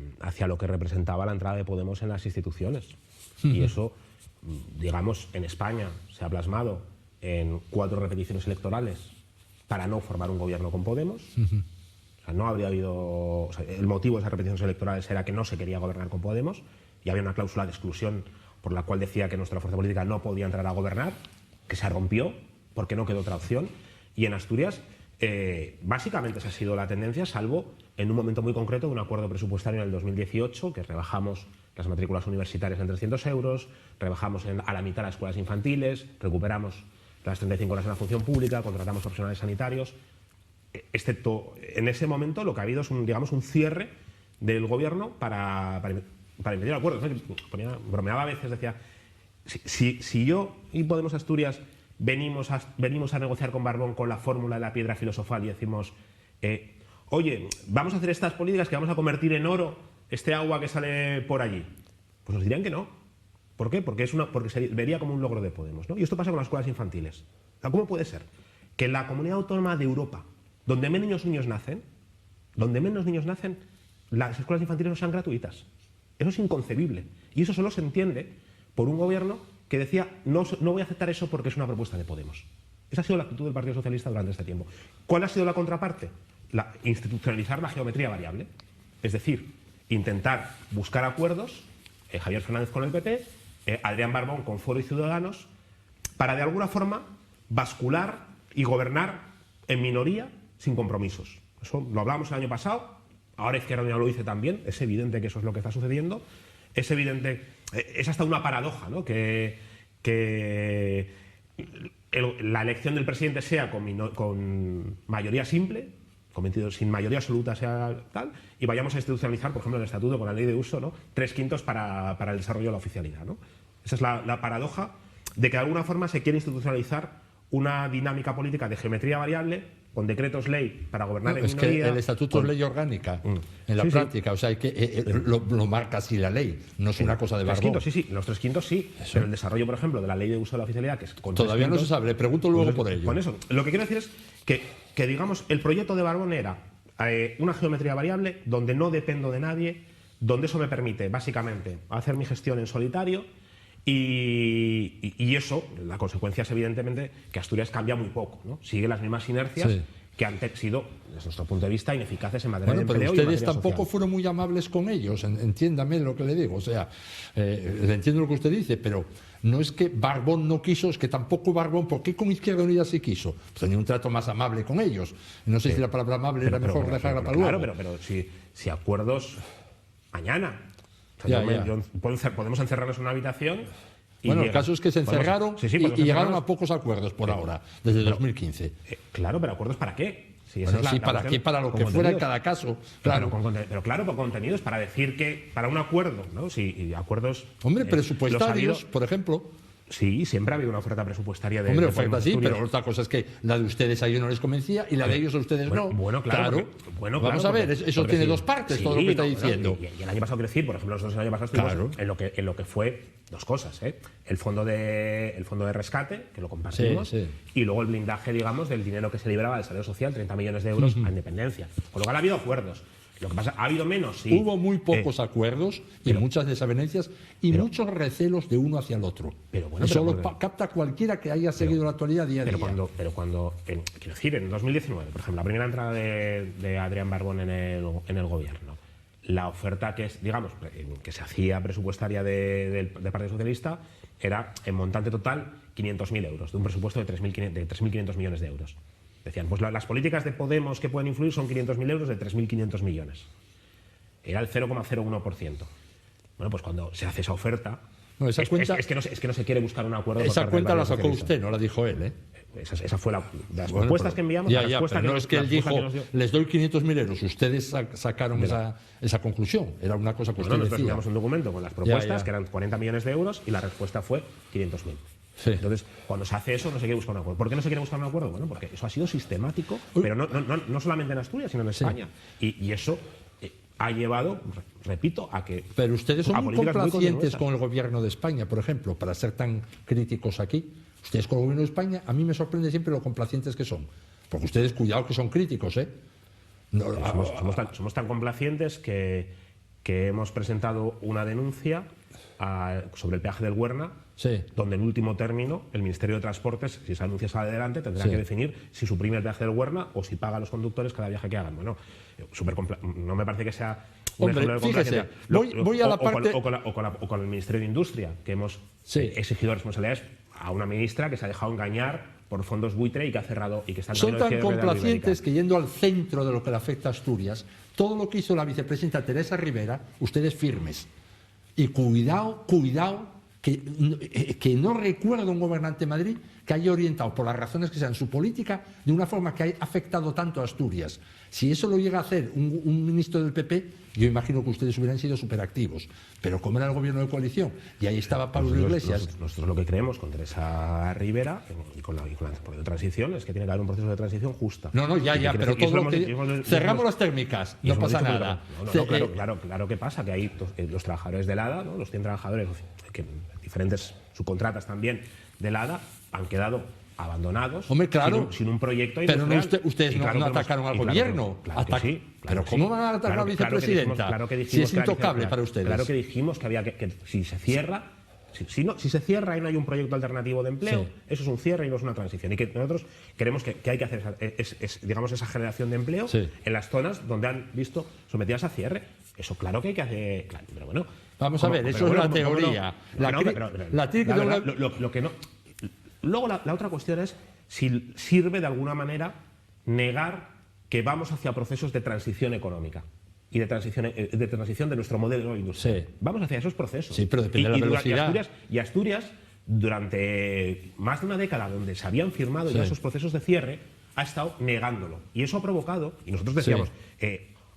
lo que representaba la entrada de Podemos en las instituciones. Y eso, digamos, en España se ha plasmado en 4 repeticiones electorales para no formar un gobierno con Podemos. O sea, no habría habido... O sea, el motivo de esas repeticiones electorales era que no se quería gobernar con Podemos y había una cláusula de exclusión por la cual decía que nuestra fuerza política no podía entrar a gobernar, que se rompió porque no quedó otra opción. Y en Asturias, básicamente esa ha sido la tendencia, salvo en un momento muy concreto de un acuerdo presupuestario en el 2018, que rebajamos las matrículas universitarias en 300 euros, rebajamos a la mitad las escuelas infantiles, recuperamos las 35 horas en la función pública, contratamos profesionales sanitarios. Excepto en ese momento lo que ha habido es un cierre del gobierno para impedir acuerdos. Bromeaba a veces, decía, si yo y Podemos Asturias venimos a negociar con Barbón con la fórmula de la piedra filosofal y decimos, oye, vamos a hacer estas políticas que vamos a convertir en oro este agua que sale por allí, pues nos dirían que no. ¿Por qué? Porque se vería como un logro de Podemos, ¿no? Y esto pasa con las escuelas infantiles. O sea, ¿cómo puede ser que en la comunidad autónoma de Europa, donde menos niños nacen, las escuelas infantiles no sean gratuitas? Eso es inconcebible. Y eso solo se entiende por un gobierno que decía, no voy a aceptar eso porque es una propuesta de Podemos. Esa ha sido la actitud del Partido Socialista durante este tiempo. ¿Cuál ha sido la contraparte? Institucionalizar la geometría variable. Es decir, intentar buscar acuerdos, Javier Fernández con el PP, Adrián Barbón con Foro y Ciudadanos, para de alguna forma bascular y gobernar en minoría sin compromisos. Eso lo hablamos el año pasado, ahora Izquierda Unida lo dice también, es evidente que eso es lo que está sucediendo, es evidente, es hasta una paradoja, ¿no? que la elección del presidente sea con mayoría simple, sin mayoría absoluta sea tal, y vayamos a institucionalizar, por ejemplo, el estatuto con la ley de uso, ¿no? 3/5 para el desarrollo de la oficialidad, ¿no? Esa es la paradoja de que de alguna forma se quiere institucionalizar una dinámica política de geometría variable con decretos ley para gobernar No, en es minoría. que el estatuto es ley orgánica en la Sí, sí. práctica, o sea, hay que, lo marca así la ley, no es una cosa de Tres Barbón. quintos, sí, los 3/5 sí, pero el desarrollo, por ejemplo, de la ley de uso de la oficialidad, que es con Todavía no 3/5, se sabe, le pregunto luego pues por ello. Con eso, lo que quiero decir es que digamos, el proyecto de Barbón era una geometría variable donde no dependo de nadie, donde eso me permite, básicamente, hacer mi gestión en solitario. Y eso, la consecuencia es evidentemente que Asturias cambia muy poco, ¿no? Sigue las mismas inercias Sí. que han sido, desde nuestro punto de vista, ineficaces en materia Bueno, de pero empleo y en ustedes materia tampoco social. fueron muy amables con ellos, entiéndame lo que le digo. O sea, le entiendo lo que usted dice, pero no es que Barbón no quiso, es que tampoco Barbón, ¿por qué con Izquierda Unida sí quiso? Pues tenía un trato más amable con ellos. No sé si la palabra amable era mejor dejarla para claro, luego. pero si acuerdos mañana. O Ya, sea, ya. podemos encerrarnos en una habitación. Y Bueno, el llega. caso es que se encerraron Podemos y llegaron encerrarnos. a pocos acuerdos por ahora, desde 2015. Claro, pero ¿acuerdos para qué? Si esa Bueno, es la sí, ¿para cuestión, qué? Para lo con que fuera en contenidos. cada caso. Claro, Claro. pero claro, por contenidos, para decir que para un acuerdo, ¿no? Sí, y acuerdos. Hombre, los ha presupuestarios, habido- por ejemplo. Sí, siempre ha habido una oferta presupuestaria de. Hombre, de oferta Podemos sí, Asturias. pero otra cosa es que la de ustedes a ellos no les convencía y la de ellos a ustedes Bueno, no. bueno, claro. Vamos a ver, eso porque tiene sí. dos partes, Sí, todo lo que está no, diciendo. Y el año pasado, quiero decir, por ejemplo, nosotros el año pasado estuvimos Claro. en lo que fue dos cosas, ¿eh? El fondo de rescate, que lo compartimos, Sí, sí. y luego el blindaje, digamos, del dinero que se liberaba del salario social, 30 millones de euros a independencia. Con lo cual ha habido acuerdos. Lo que pasa, ha habido menos, sí. Hubo muy pocos acuerdos y muchas desavenencias y muchos recelos de uno hacia el otro. Pero bueno, Eso pero- lo capta cualquiera que haya seguido la actualidad día a día. Pero cuando quiero decir, en 2019, por ejemplo, la primera entrada de Adrián Barbón en el gobierno, la oferta que es, digamos, que se hacía presupuestaria del Partido Socialista era en montante total 500.000 euros, de un presupuesto de 3.500 millones de euros. Decían, pues las políticas de Podemos que pueden influir son 500.000 euros de 3.500 millones. Era el 0,01%. Bueno, pues cuando se hace esa oferta, No, esa cuenta- es que no se quiere buscar un acuerdo. por Esa parte del cuenta la Partido sacó Socialista. usted, no la dijo él, ¿eh? Esa fue de las Bueno, propuestas pero- que enviamos. Ya, la ya, respuesta pero no que es que la él respuesta dijo, nos dio. les doy 500.000 euros. Ustedes sacaron esa conclusión. Era una cosa que Bueno, usted nosotros decía. enviamos un documento con las propuestas, ya. que eran 40 millones de euros, y la respuesta fue 500.000. Sí. Entonces, cuando se hace eso, no se quiere buscar un acuerdo. ¿Por qué no se quiere buscar un acuerdo? Bueno, porque eso ha sido sistemático, pero no solamente en Asturias, sino en España. Y eso ha llevado, repito, a que. Pero ustedes son a muy políticas muy complacientes continuistas. con el gobierno de España, por ejemplo, para ser tan críticos aquí. Ustedes con el gobierno de España, a mí me sorprende siempre lo complacientes que son. Porque ustedes, cuidado que son críticos, ¿eh? No, Somos tan complacientes que hemos presentado una denuncia sobre el peaje del Huerna, Sí. donde en último término el Ministerio de Transportes, si esa denuncia sale adelante, tendrá Sí. que definir si suprime el peaje del Huerna o si paga a los conductores cada viaje que hagan. Bueno, no me parece que sea un Hombre, ejemplo de fíjese, complacencia. voy a la O con- parte- o con el Ministerio de Industria, que hemos Sí. exigido responsabilidades a una ministra que se ha dejado engañar por fondos buitre y que ha cerrado y que está en Son camino de tan cierre de la complacientes Ibérica. que, yendo al centro de lo que le afecta a Asturias, todo lo que hizo la vicepresidenta Teresa Rivera, ustedes firmes. Y cuidado, que no recuerdo un gobernante de Madrid que haya orientado, por las razones que sean, su política de una forma que haya afectado tanto a Asturias. Si eso lo llega a hacer un ministro del PP, yo imagino que ustedes hubieran sido superactivos. Pero como era el gobierno de coalición, y ahí estaba Pablo Iglesias. Nosotros lo que creemos con Teresa Rivera y con la de transición es que tiene que haber un proceso de transición justa. No, ya, Y quiere pero decir- y todo lo eso que... hemos- Cerramos las térmicas, y no eso hemos pasa dicho nada. claro que pasa, que hay los trabajadores del ADA, ¿no? Los 100 trabajadores, que diferentes subcontratas también del ADA, han quedado abandonados. Hombre, claro. Sin un proyecto Pero no, industrial. ustedes Y no, claro no que hemos- atacaron al y claro gobierno. que- claro que sí, claro Pero que ¿cómo sí. van a atacar a la Claro que vicepresidenta? claro que dijimos Si es que era intocable vice- para ustedes. Claro que dijimos que había que si se cierra, si se cierra y no hay un proyecto alternativo de empleo, Sí. eso es un cierre y no es una transición. Y que nosotros queremos que hay que hacer digamos, esa generación de empleo Sí. en las zonas donde han visto sometidas a cierre. Eso claro que hay que hacer. Claro, pero bueno. Vamos a ver, eso es la teoría. La teoría Lo que no. Luego la otra cuestión es si sirve de alguna manera negar que vamos hacia procesos de transición económica y de transición de nuestro modelo industrial. Sí. Vamos hacia esos procesos. Sí, pero depende de la velocidad. Y Asturias, durante más de una década, donde se habían firmado ya Sí. esos procesos de cierre, ha estado negándolo. Y eso ha provocado, y nosotros decíamos,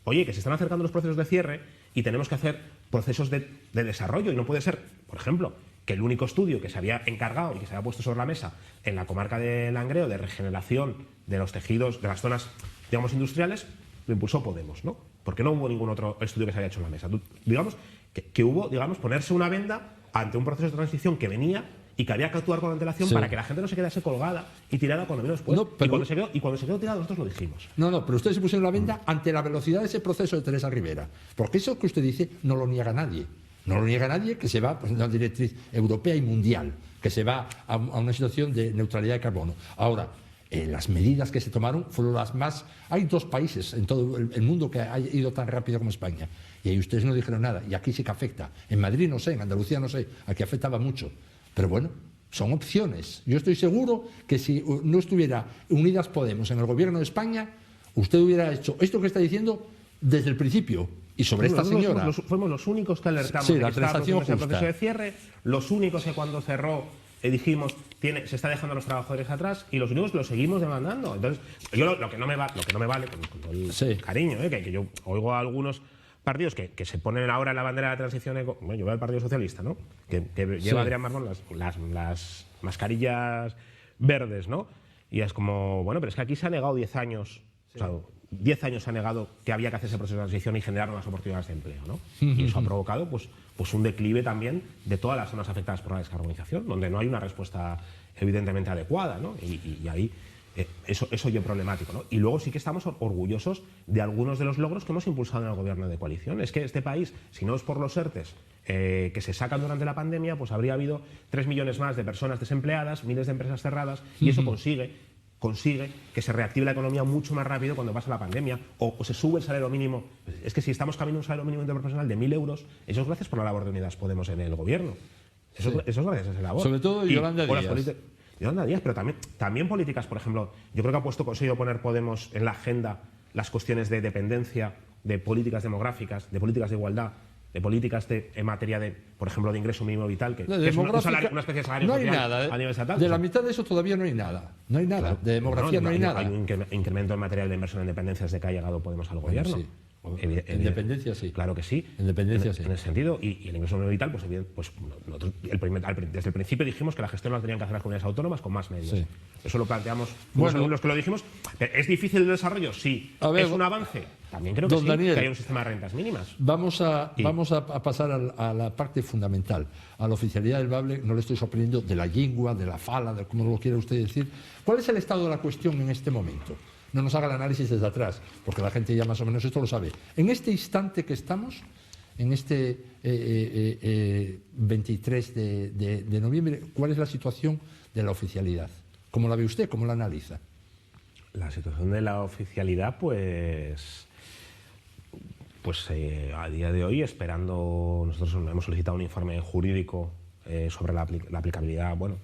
oye, que se están acercando los procesos de cierre y tenemos que hacer procesos de desarrollo. Y no puede ser, por ejemplo, que el único estudio que se había encargado y que se había puesto sobre la mesa en la comarca de Langreo de regeneración de los tejidos, de las zonas, digamos, industriales, lo impulsó Podemos, ¿no? Porque no hubo ningún otro estudio que se haya hecho en la mesa. Digamos que hubo, digamos, ponerse una venda ante un proceso de transición que venía y que había que actuar con antelación para que la gente no se quedase colgada y tirada cuando vino después. No, pero... y cuando se quedó tirada, nosotros lo dijimos. No, pero ustedes se pusieron la venda ante la velocidad de ese proceso de Teresa Rivera. Porque eso que usted dice no lo niega nadie. No lo niega nadie que se va, pues, una directriz europea y mundial, que se va a una situación de neutralidad de carbono. Ahora, las medidas que se tomaron fueron las más... Hay 2 países en todo el mundo que ha ido tan rápido como España. Y ahí ustedes no dijeron nada. Y aquí sí que afecta. En Madrid no sé, en Andalucía no sé. Aquí afectaba mucho. Pero bueno, son opciones. Yo estoy seguro que si no estuviera Unidas Podemos en el gobierno de España, usted hubiera hecho esto que está diciendo desde el principio. Y sobre esta señora... Fuimos los únicos que alertamos sí, de la que estábamos en ese justa. proceso de cierre, los únicos que cuando cerró dijimos se está dejando a los trabajadores atrás, y los únicos que lo seguimos demandando. Entonces, yo lo que no me vale, con todo el cariño, que yo oigo a algunos partidos que se ponen ahora en la bandera de la transición bueno, yo veo al Partido Socialista, ¿no? Que lleva Adrián Marmón las mascarillas verdes, ¿no? Y es como, bueno, pero es que aquí se ha negado 10 años, o sea, 10 años se ha negado que había que hacer ese proceso de transición y generar unas oportunidades de empleo, ¿no? Y eso ha provocado pues un declive también de todas las zonas afectadas por la descarbonización, donde no hay una respuesta evidentemente adecuada, ¿no? Y ahí eso yo problemático, ¿no? Y luego sí que estamos orgullosos de algunos de los logros que hemos impulsado en el gobierno de coalición. Es que este país, si no es por los ERTEs que se sacan durante la pandemia, pues habría habido 3 millones más de personas desempleadas, miles de empresas cerradas, y eso consigue que se reactive la economía mucho más rápido cuando pasa la pandemia, o se sube el salario mínimo. Es que si estamos camino a un salario mínimo interprofesional de 1.000 euros, eso es gracias por la labor de Unidas Podemos en el gobierno. Eso es gracias a esa labor. Sobre todo Yolanda Díaz. Yolanda Díaz, pero también políticas, por ejemplo, yo creo que ha conseguido poner Podemos en la agenda las cuestiones de dependencia, de políticas demográficas, de políticas de igualdad, de políticas en materia de, por ejemplo, de ingreso mínimo vital, que es una especie de salario no hay social nada, a nivel estatal. De la mitad de eso todavía no hay nada. No hay nada. Claro. De demografía no hay nada. Hay un incremento en materia de inversión en dependencia desde que ha llegado Podemos al gobierno. Sí. En dependencia sí. Claro que sí. En dependencia sí. En ese sentido. Y el ingreso mínimo vital, pues nosotros desde el principio dijimos que la gestión la tenían que hacer las comunidades autónomas con más medios. Sí. Eso lo planteamos. Bueno, los que lo dijimos. ¿Es difícil el desarrollo? Sí. ¿Es un avance? También creo que sí, Daniel, que hay un sistema de rentas mínimas. Vamos a pasar a la parte fundamental. A la oficialidad del BABLE, no le estoy sorprendiendo de la lengua, de la fala, de cómo lo quiera usted decir. ¿Cuál es el estado de la cuestión en este momento? No nos haga el análisis desde atrás, porque la gente ya más o menos esto lo sabe. En este instante que estamos, en este 23 de noviembre, ¿cuál es la situación de la oficialidad? ¿Cómo la ve usted? ¿Cómo la analiza? La situación de la oficialidad, pues a día de hoy, esperando, nosotros hemos solicitado un informe jurídico sobre la aplicabilidad, bueno,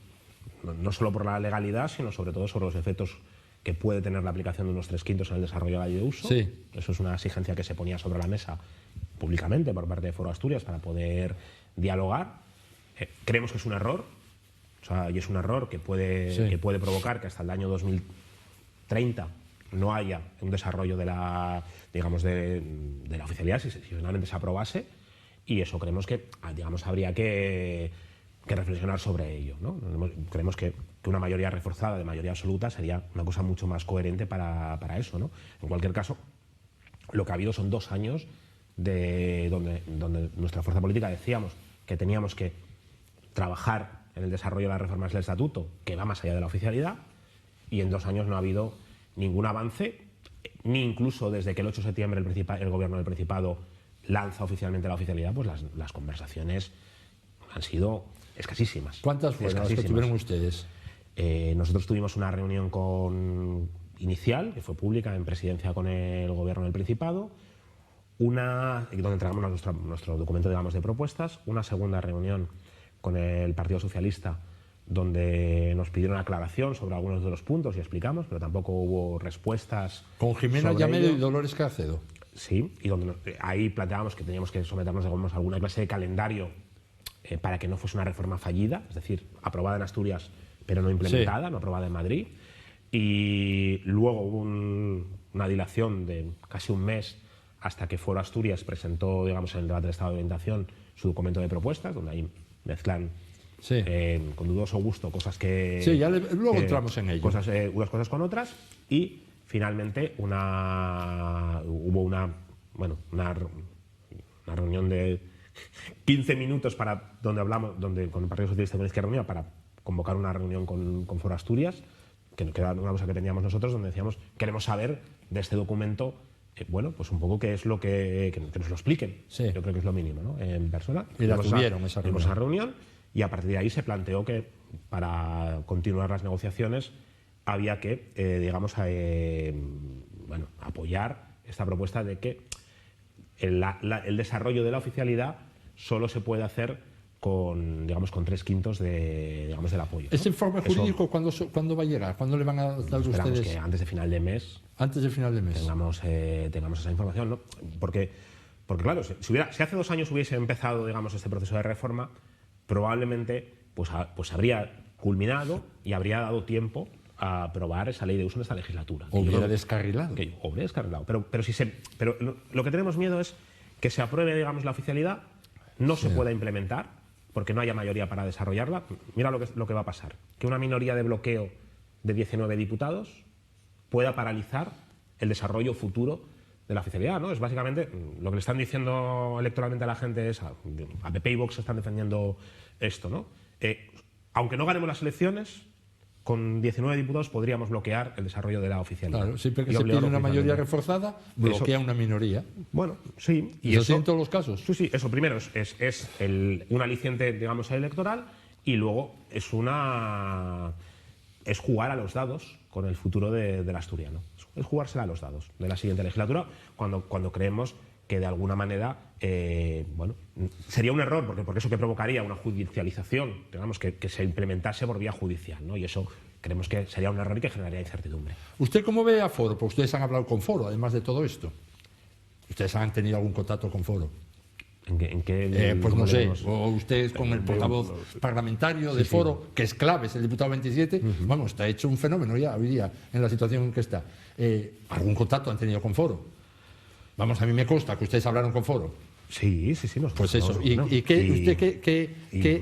no solo por la legalidad, sino sobre todo sobre los efectos que puede tener la aplicación de unos 3/5 en el desarrollo de la ley de uso. Sí. Eso es una exigencia que se ponía sobre la mesa públicamente por parte de Foro Asturias para poder dialogar. Creemos que es un error, y es un error que puede provocar que hasta el año 2030 no haya un desarrollo de la oficialidad si finalmente se aprobase, y eso creemos que habría que reflexionar sobre ello, ¿no? Creemos que una mayoría reforzada de mayoría absoluta sería una cosa mucho más coherente para eso, ¿no? En cualquier caso, lo que ha habido son 2 años donde nuestra fuerza política decíamos que teníamos que trabajar en el desarrollo de las reformas del estatuto, que va más allá de la oficialidad, y en 2 años no ha habido ningún avance, ni incluso desde que el 8 de septiembre el gobierno del Principado lanza oficialmente la oficialidad, pues las conversaciones han sido escasísimas. ¿Cuántas fueron las que tuvieron ustedes? Nosotros tuvimos una reunión inicial, que fue pública, en presidencia con el gobierno del Principado, donde entregamos nuestro documento, de propuestas, una segunda reunión con el Partido Socialista, donde nos pidieron aclaración sobre algunos de los puntos y explicamos, pero tampoco hubo respuestas. ¿Con Jimena Llamedo y Dolores Carcedo? Sí, y ahí planteábamos que teníamos que someternos a alguna clase de calendario para que no fuese una reforma fallida, es decir, aprobada en Asturias pero no implementada, no aprobada en Madrid. Y luego hubo una dilación de casi un mes hasta que Foro Asturias presentó, en el debate del Estado de Orientación, su documento de propuestas, donde ahí mezclan Sí. con dudoso gusto, cosas que... Sí, luego entramos en ello. Unas cosas con otras, y finalmente hubo una reunión de 15 minutos donde con el Partido Socialista y con Izquierda Unida, para convocar una reunión con Foro Asturias, que era una cosa que teníamos nosotros, donde decíamos, queremos saber de este documento, pues un poco qué es lo que nos lo expliquen. Sí. Yo creo que es lo mínimo, ¿no? En persona. Y la tuvieron esa reunión. Y a partir de ahí se planteó que para continuar las negociaciones había que, apoyar esta propuesta de que el desarrollo de la oficialidad solo se puede hacer con 3/5 del apoyo, ¿no? ¿Ese informe jurídico cuándo va a llegar? ¿Cuándo le van a dar esperamos ustedes? Que antes de final de mes. Antes del final de mes. Tengamos esa información, ¿no? Porque claro, si hace 2 años hubiese empezado, este proceso de reforma, probablemente pues habría culminado y habría dado tiempo a aprobar esa ley de uso en esta legislatura. O hubiera descarrilado. Hubiera descarrilado. Pero lo que tenemos miedo es que se apruebe, la oficialidad, no se pueda implementar, porque no haya mayoría para desarrollarla. Mira lo que va a pasar. Que una minoría de bloqueo de 19 diputados pueda paralizar el desarrollo futuro de la oficialidad, ¿no? Es básicamente lo que le están diciendo electoralmente a la gente, a PP y Vox están defendiendo esto, ¿no? Aunque no ganemos las elecciones, con 19 diputados podríamos bloquear el desarrollo de la oficialidad. Claro, siempre que se pide una mayoría reforzada, bloquea una minoría. Bueno, sí. Y eso en todos los casos. Sí, eso primero es un aliciente, electoral, y luego es jugar a los dados con el futuro del asturiano. Es jugársela a los dados de la siguiente legislatura, cuando creemos que de alguna manera sería un error, porque eso que provocaría una judicialización, que se implementase por vía judicial, ¿no? Y eso creemos que sería un error y que generaría incertidumbre. ¿Usted cómo ve a Foro? Pues ustedes han hablado con Foro, además de todo esto. ¿Ustedes han tenido algún contacto con Foro? ¿En qué pues no sé, o ustedes con el portavoz parlamentario de Foro, que es clave, es el diputado 27, está hecho un fenómeno ya hoy día en la situación en que está. ¿Algún contacto han tenido con Foro? A mí me consta que ustedes hablaron con Foro. Sí. Pues eso. ¿Y qué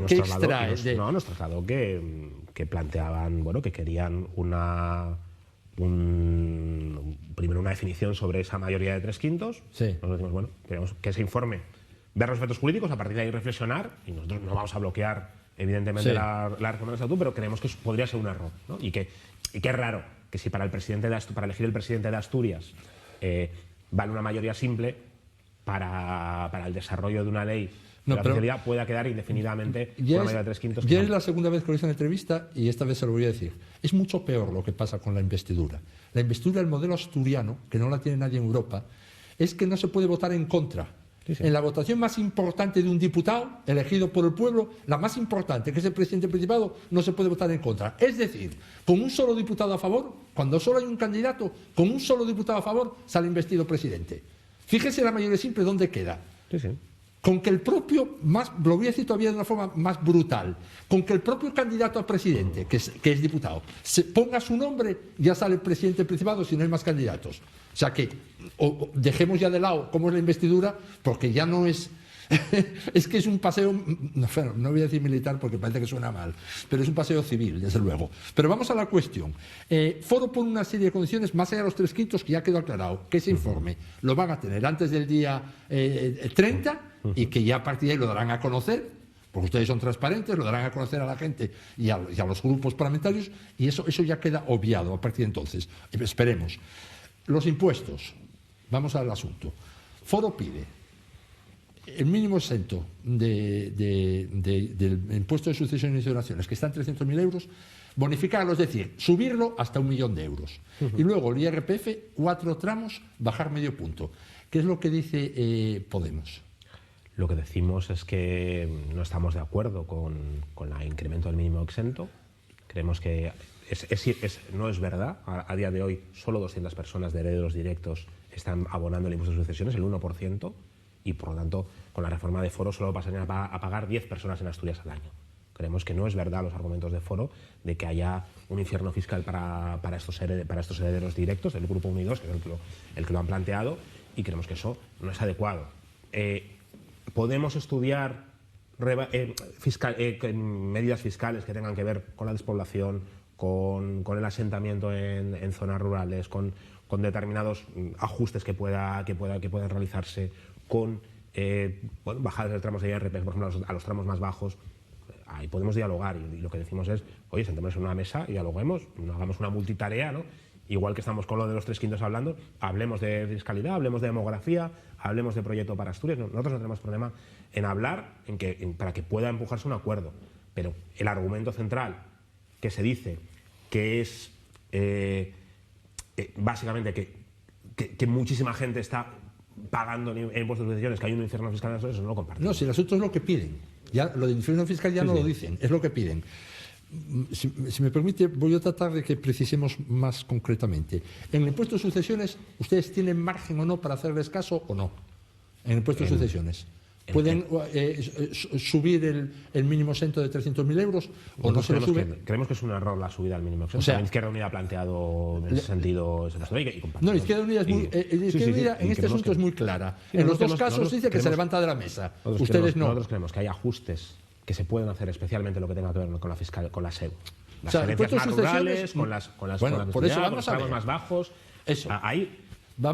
extrae? Nos trasladó que planteaban, que querían primero una definición sobre esa mayoría de 3/5. Sí. Nosotros decimos, queremos que ese informe ver los efectos jurídicos, a partir de ahí reflexionar, y nosotros no vamos a bloquear, evidentemente, la reforma del estatuto, pero creemos que podría ser un error, ¿no? Y que es raro que si para elegir el presidente de Asturias vale una mayoría simple, para el desarrollo de una ley de la oficialidad pueda quedar indefinidamente una mayoría de 3/5. Ya es la segunda vez que lo hice en entrevista, y esta vez se lo voy a decir. Es mucho peor lo que pasa con la investidura. La investidura, el modelo asturiano, que no la tiene nadie en Europa, es que no se puede votar en contra. Sí. En la votación más importante de un diputado elegido por el pueblo, la más importante, que es el presidente del Principado, no se puede votar en contra. Es decir, con un solo diputado a favor, cuando solo hay un candidato, con un solo diputado a favor, sale investido presidente. Fíjese la mayoría simple dónde queda. Sí. Con que el propio, lo voy a decir todavía de una forma más brutal, con que el propio candidato a presidente, que es diputado, se ponga su nombre, ya sale el presidente del Principado si no hay más candidatos. O sea que dejemos ya de lado cómo es la investidura, porque ya no es... es que es un paseo, no voy a decir militar porque parece que suena mal, pero es un paseo civil, desde luego. Pero vamos a la cuestión. Foro pone una serie de condiciones, más allá de los 3/5, que ya quedó aclarado, que ese informe lo van a tener antes del día 30 y que ya a partir de ahí lo darán a conocer, porque ustedes son transparentes, lo darán a conocer a la gente y a los grupos parlamentarios, y eso ya queda obviado a partir de entonces. Esperemos. Los impuestos. Vamos al asunto. Foro pide el mínimo exento del impuesto de sucesiones y donaciones, que está en 300.000 euros, bonificarlo, es decir, subirlo hasta 1 millón de euros. Y luego el IRPF, 4 tramos, bajar medio punto. ¿Qué es lo que dice Podemos? Lo que decimos es que no estamos de acuerdo con el incremento del mínimo exento. Creemos que no es verdad. A día de hoy, solo 200 personas de herederos directos están abonando el impuesto de sucesiones, el 1%. Y por lo tanto, con la reforma de Foro solo pasarían a pagar 10 personas en Asturias al año. Creemos que no es verdad los argumentos de Foro de que haya un infierno fiscal para estos herederos directos del Grupo 1 y 2, que es el que lo han planteado, y creemos que eso no es adecuado. ¿Podemos estudiar medidas fiscales que tengan que ver con la despoblación, con el asentamiento en zonas rurales, con determinados ajustes que puedan realizarse, con bajadas de tramos de IRPF, por ejemplo, a los tramos más bajos. Ahí podemos dialogar y lo que decimos es, oye, sentémonos en una mesa y dialoguemos, no hagamos una multitarea, ¿no? Igual que estamos con lo de los 3 quintos hablando, hablemos de fiscalidad, hablemos de demografía, hablemos de proyecto para Asturias. Nosotros no tenemos problema en hablar para que pueda empujarse un acuerdo, pero el argumento central que se dice que es básicamente que muchísima gente está pagando en impuestos de sucesiones, que hay un infierno fiscal en eso no lo compartimos. No, si el asunto es lo que piden. Ya, lo del infierno fiscal ya no lo dicen, es lo que piden. Si me permite, voy a tratar de que precisemos más concretamente. En el impuesto de sucesiones, ¿ustedes tienen margen o no para hacerles caso o no? En el impuesto de sucesiones. ¿Pueden subir el mínimo exento de 300.000 euros o no se lo suben? Creemos que es un error la subida del mínimo exento. O sea, la Izquierda Unida ha planteado en ese sentido ese postulado y compartimos. No, la Izquierda Unida, en este asunto es muy clara. En los dos casos dice que se levanta de la mesa. Ustedes no. Nosotros creemos que hay ajustes que se pueden hacer, especialmente lo que tenga que ver con la fiscal, con la SEU. Las herencias más rurales, con las por eso vamos a ver. más bajos. Eso. Ahí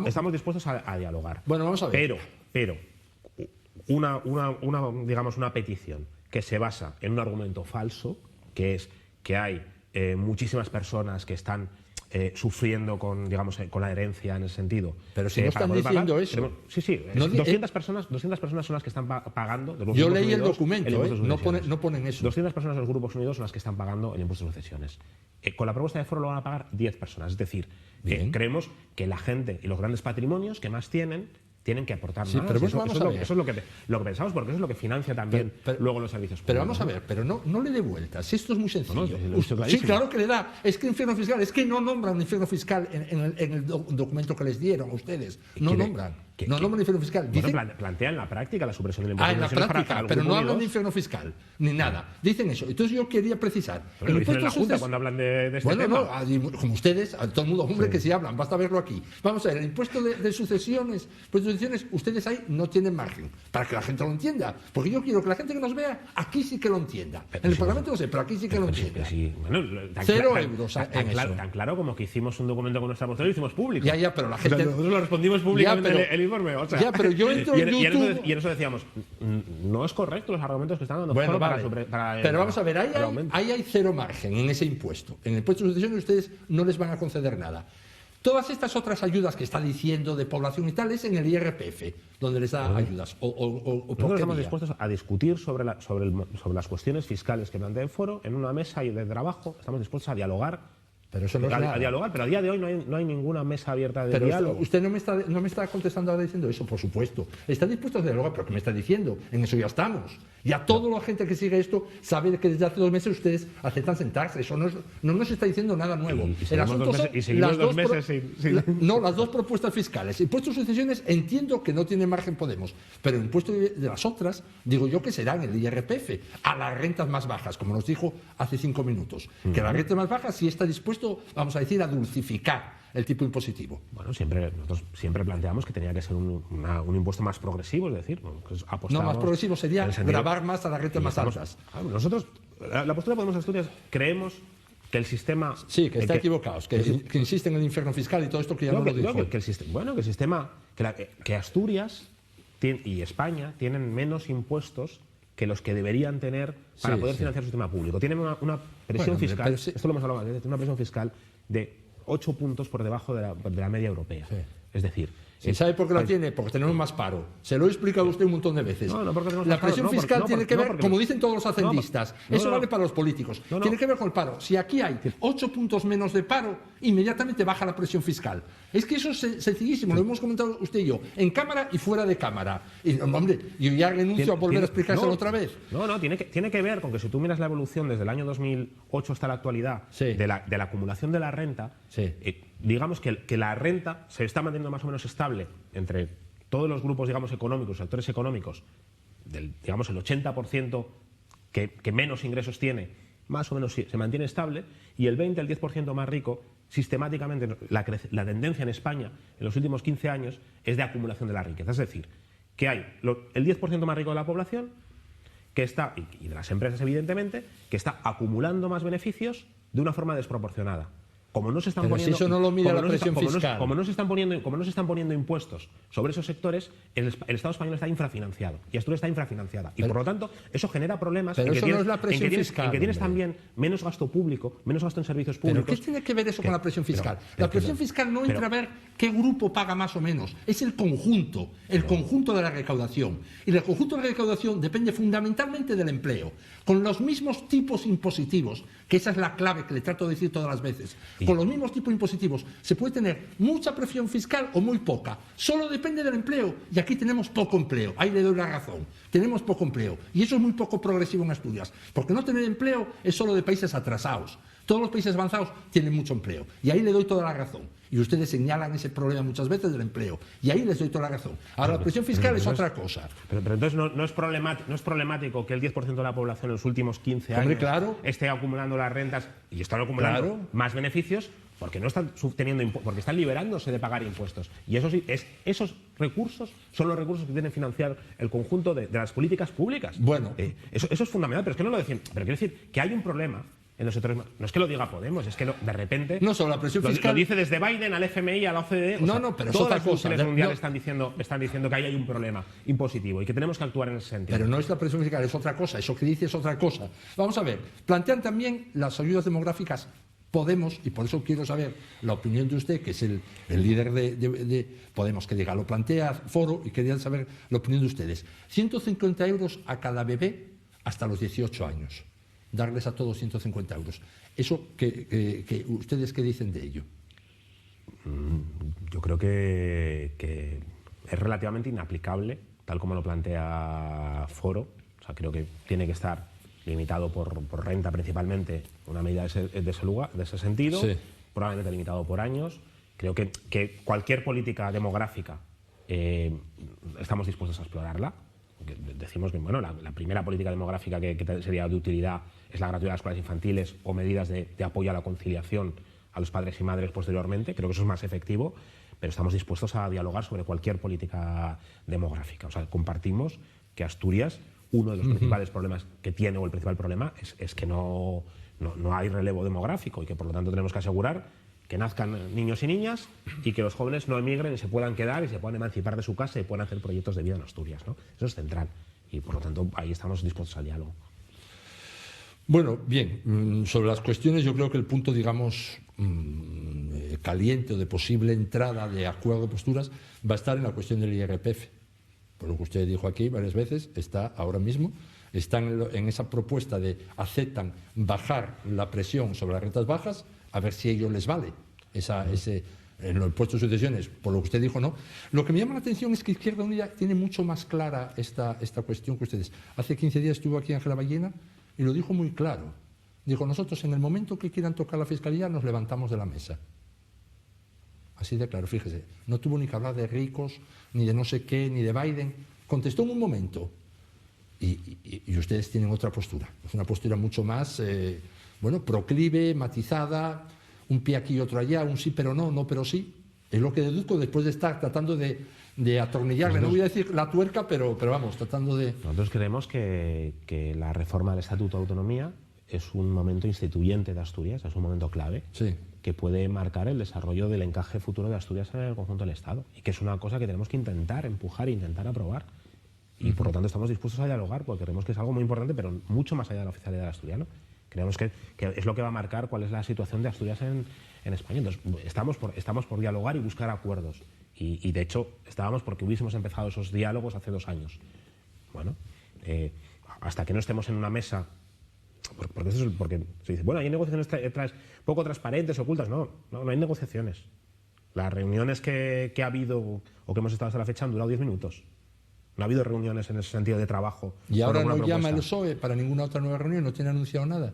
estamos dispuestos a dialogar. Bueno, vamos a ver. Pero una petición que se basa en un argumento falso, que es que hay muchísimas personas que están sufriendo con la herencia en ese sentido. Pero si no están diciendo eso. Sí, 200 personas son las que están pagando. Yo leí el documento, no ponen eso. 200 personas de los grupos unidos son las que están pagando el impuesto de sucesiones. Con la propuesta de foro lo van a pagar 10 personas. Es decir, creemos que la gente y los grandes patrimonios que más tienen que aportar más. Pero eso es lo que pensamos, porque eso es lo que financia también luego los servicios públicos. Pero vamos a ver, pero no le dé vueltas. Esto es muy sencillo. Sí, claro que le da. Es que infierno fiscal, es que no nombran un infierno fiscal en el documento que les dieron a ustedes. No nombran infierno fiscal. Plantean en la práctica la supresión del impuesto. En la práctica, pero no hablan de infierno fiscal, ni nada. Dicen eso. Entonces yo quería precisar. Pero lo dicen en la Junta cuando hablan de este tema. Bueno, como ustedes, a todo el mundo, hombre, que si hablan, basta verlo aquí. Vamos a ver, el impuesto de sucesiones, ustedes ahí no tienen margen, para que la gente lo entienda. Porque yo quiero que la gente que nos vea, aquí sí que lo entienda. En el Parlamento no sé, pero aquí sí que lo entienda. 0 euros en eso. Tan claro como que hicimos un documento con nuestra postura y lo hicimos público. Ya, pero la gente... O sea, nosotros lo respondimos públicamente el informe. O sea, pero yo entro en YouTube... Y en eso decíamos, no es correcto los argumentos que están dando. Bueno, pero vamos a ver, ahí hay 0 margen en ese impuesto. En el impuesto de sucesiones ustedes no les van a conceder nada. Todas estas otras ayudas que está diciendo de población y tal es en el IRPF, donde les da ayudas. Nosotros estamos dispuestos a discutir sobre las cuestiones fiscales que plantea el foro en una mesa de trabajo. Estamos dispuestos a dialogar. Pero eso no es nada. A dialogar, pero a día de hoy no hay ninguna mesa abierta de diálogo. Usted no me está contestando ahora diciendo eso, por supuesto. Está dispuesto a dialogar, pero ¿qué me está diciendo? En eso ya estamos. Ya toda la gente que sigue esto sabe que desde hace 2 meses ustedes aceptan sentarse. Eso no nos está diciendo nada nuevo. Y seguimos 2 meses sin... No, las 2 propuestas fiscales. Impuestos de sucesiones entiendo que no tiene margen Podemos, pero el impuesto de las otras, digo yo que será en el IRPF, a las rentas más bajas, como nos dijo hace 5 minutos. Que las rentas más bajas sí está dispuesto, vamos a decir, a dulcificar el tipo impositivo. Bueno, nosotros siempre planteamos que tenía que ser un impuesto más progresivo, es decir, no, más progresivo sería gravar más a las rentas más altas. Nosotros, la postura de Podemos Asturias, creemos que el sistema... Sí, que está equivocado, que insiste en el infierno fiscal y todo esto que ya no lo dijo. Que Asturias y España tienen menos impuestos que los que deberían tener para poder financiar su sistema público. Tienen una presión fiscal, esto lo hemos hablado antes, una presión fiscal de 8 puntos por debajo de la media europea. Sí. Es decir... ¿Sabe por qué la tiene? Porque tenemos más paro. Se lo he explicado a usted un montón de veces. La presión fiscal tiene que ver, como dicen todos los hacendistas, eso vale para los políticos, tiene que ver con el paro. Si aquí hay 8 puntos menos de paro, inmediatamente baja la presión fiscal. Es que eso es sencillísimo, lo hemos comentado usted y yo, en cámara y fuera de cámara. Y, hombre, yo ya renuncio a volver a explicárselo otra vez. Tiene que ver con que si tú miras la evolución desde el año 2008 hasta la actualidad de la acumulación de la renta, digamos que la renta se está manteniendo más o menos estable entre todos los grupos, digamos, económicos, actores económicos, digamos el 80% que menos ingresos tiene, más o menos se mantiene estable, y el 20 al 10% más rico, sistemáticamente la tendencia en España en los últimos 15 años es de acumulación de la riqueza. Es decir, que hay el 10% más rico de la población que está, y de las empresas evidentemente, que está acumulando más beneficios de una forma desproporcionada. Como no se están Pero poniendo, si eso no lo mide la presión fiscal. como no se están poniendo impuestos sobre esos sectores, el Estado español está infrafinanciado y Asturias está infrafinanciada. Y por lo tanto, eso genera problemas pero eso no es la presión fiscal, en que tienes hombre. también menos gasto público, menos gasto en servicios públicos. ¿Pero qué tiene que ver eso con la presión fiscal? La presión fiscal no entra a ver qué grupo paga más o menos. Es el conjunto de la recaudación. Y el conjunto de la recaudación depende fundamentalmente del empleo. Con los mismos tipos impositivos, que esa es la clave que le trato de decir todas las veces, con los mismos tipos impositivos se puede tener mucha presión fiscal o muy poca. Solo depende del empleo. Y aquí tenemos poco empleo. Ahí le doy la razón. Tenemos poco empleo. Y eso es muy poco progresivo en Asturias. Porque no tener empleo es solo de países atrasados. Todos los países avanzados tienen mucho empleo. Y ahí le doy toda la razón. Y ustedes señalan ese problema muchas veces del empleo. Y ahí les doy toda la razón. Ahora, la presión fiscal es otra cosa. Pero entonces no es problemático que el 10% de la población en los últimos 15 años esté acumulando las rentas y están acumulando más beneficios porque no están porque están liberándose de pagar impuestos. Y esos recursos son los recursos que tienen que financiar el conjunto de las políticas públicas. Bueno, eso es fundamental, pero es que no lo decían. Pero quiero decir que hay un problema en los sectores. No es que lo diga Podemos, es que de repente. No solo la presión fiscal. Lo dice desde Biden al FMI, a la OCDE. Pero todas las cosa. instituciones mundiales están diciendo que ahí hay un problema impositivo y que tenemos que actuar en ese sentido. Pero no es la presión fiscal, es otra cosa. Eso que dice es otra cosa. Vamos a ver. Plantean también las ayudas demográficas. Podemos, y por eso quiero saber la opinión de usted, que es el líder de Podemos, que diga, lo plantea Foro, y quería saber la opinión de ustedes. 150 euros a cada bebé hasta los 18 años. Darles a todos 150 euros. ¿Eso que ustedes qué dicen de ello? Yo creo que es relativamente inaplicable, tal como lo plantea Foro. O sea, creo que tiene que estar limitado por renta principalmente, una medida de ese sentido, probablemente limitado por años. Creo que cualquier política demográfica estamos dispuestos a explorarla. Decimos que la primera política demográfica que sería de utilidad es la gratuidad de las escuelas infantiles o medidas de apoyo a la conciliación a los padres y madres posteriormente. Creo que eso es más efectivo, pero estamos dispuestos a dialogar sobre cualquier política demográfica. O sea, compartimos que Asturias, uno de los principales problemas que tiene, o el principal problema, es que no hay relevo demográfico y que por lo tanto tenemos que asegurar que nazcan niños y niñas y que los jóvenes no emigren y se puedan quedar y se puedan emancipar de su casa y puedan hacer proyectos de vida en Asturias, ¿no? Eso es central y por lo tanto ahí estamos dispuestos al diálogo. Bueno, bien, sobre las cuestiones yo creo que el punto, digamos, caliente o de posible entrada de acuerdo de posturas va a estar en la cuestión del IRPF. Por lo que usted dijo aquí varias veces, está ahora mismo, están en esa propuesta de aceptan bajar la presión sobre las rentas bajas, a ver si a ellos les vale en los impuestos de sucesiones, por lo que usted dijo, no. Lo que me llama la atención es que Izquierda Unida tiene mucho más clara esta cuestión que ustedes. Hace 15 días estuvo aquí Ángela Ballena y lo dijo muy claro. Dijo, nosotros en el momento que quieran tocar la fiscalía nos levantamos de la mesa. Así de claro, fíjese, no tuvo ni que hablar de ricos, ni de no sé qué, ni de Biden. Contestó en un momento. Y ustedes tienen otra postura. Es una postura mucho más, proclive, matizada, un pie aquí y otro allá, un sí pero no, no pero sí. Es lo que deduzco después de estar tratando de atornillarle. No voy a decir la tuerca, pero vamos, tratando de... Nosotros creemos que la reforma del Estatuto de Autonomía es un momento instituyente de Asturias, es un momento clave. Sí. Que puede marcar el desarrollo del encaje futuro de Asturias en el conjunto del Estado y que es una cosa que tenemos que intentar empujar e intentar aprobar y por lo tanto estamos dispuestos a dialogar porque creemos que es algo muy importante pero mucho más allá de la oficialidad asturiana. Creemos que es lo que va a marcar cuál es la situación de Asturias en España. Entonces estamos por dialogar y buscar acuerdos y de hecho estábamos porque hubiésemos empezado esos diálogos hace 2 años. Bueno, hasta que no estemos en una mesa. Porque se dice, bueno, hay negociaciones poco transparentes, ocultas. No hay negociaciones. Las reuniones que ha habido o que hemos estado hasta la fecha han durado 10 minutos. No ha habido reuniones en ese sentido de trabajo. ¿Y ahora no llama el PSOE para ninguna otra nueva reunión? ¿No tiene anunciado nada?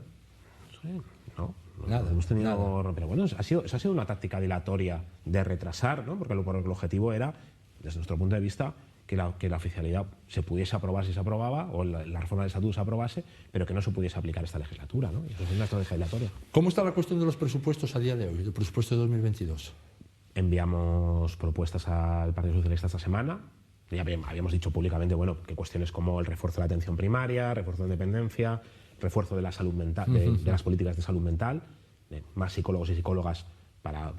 No, nada. Hemos tenido, pero bueno, esa ha sido una táctica dilatoria de retrasar, ¿no? Porque el objetivo era, desde nuestro punto de vista, que la oficialidad se pudiese aprobar si se aprobaba, o la reforma del estatuto se aprobase, pero que no se pudiese aplicar esta legislatura, ¿no? Y eso es una estrategia dilatoria. ¿Cómo está la cuestión de los presupuestos a día de hoy, del presupuesto de 2022? Enviamos propuestas al Partido Socialista esta semana. Ya habíamos dicho públicamente, bueno, que cuestiones como el refuerzo de la atención primaria, refuerzo de dependencia, refuerzo de la salud mental, de las políticas de salud mental, más psicólogos y psicólogas para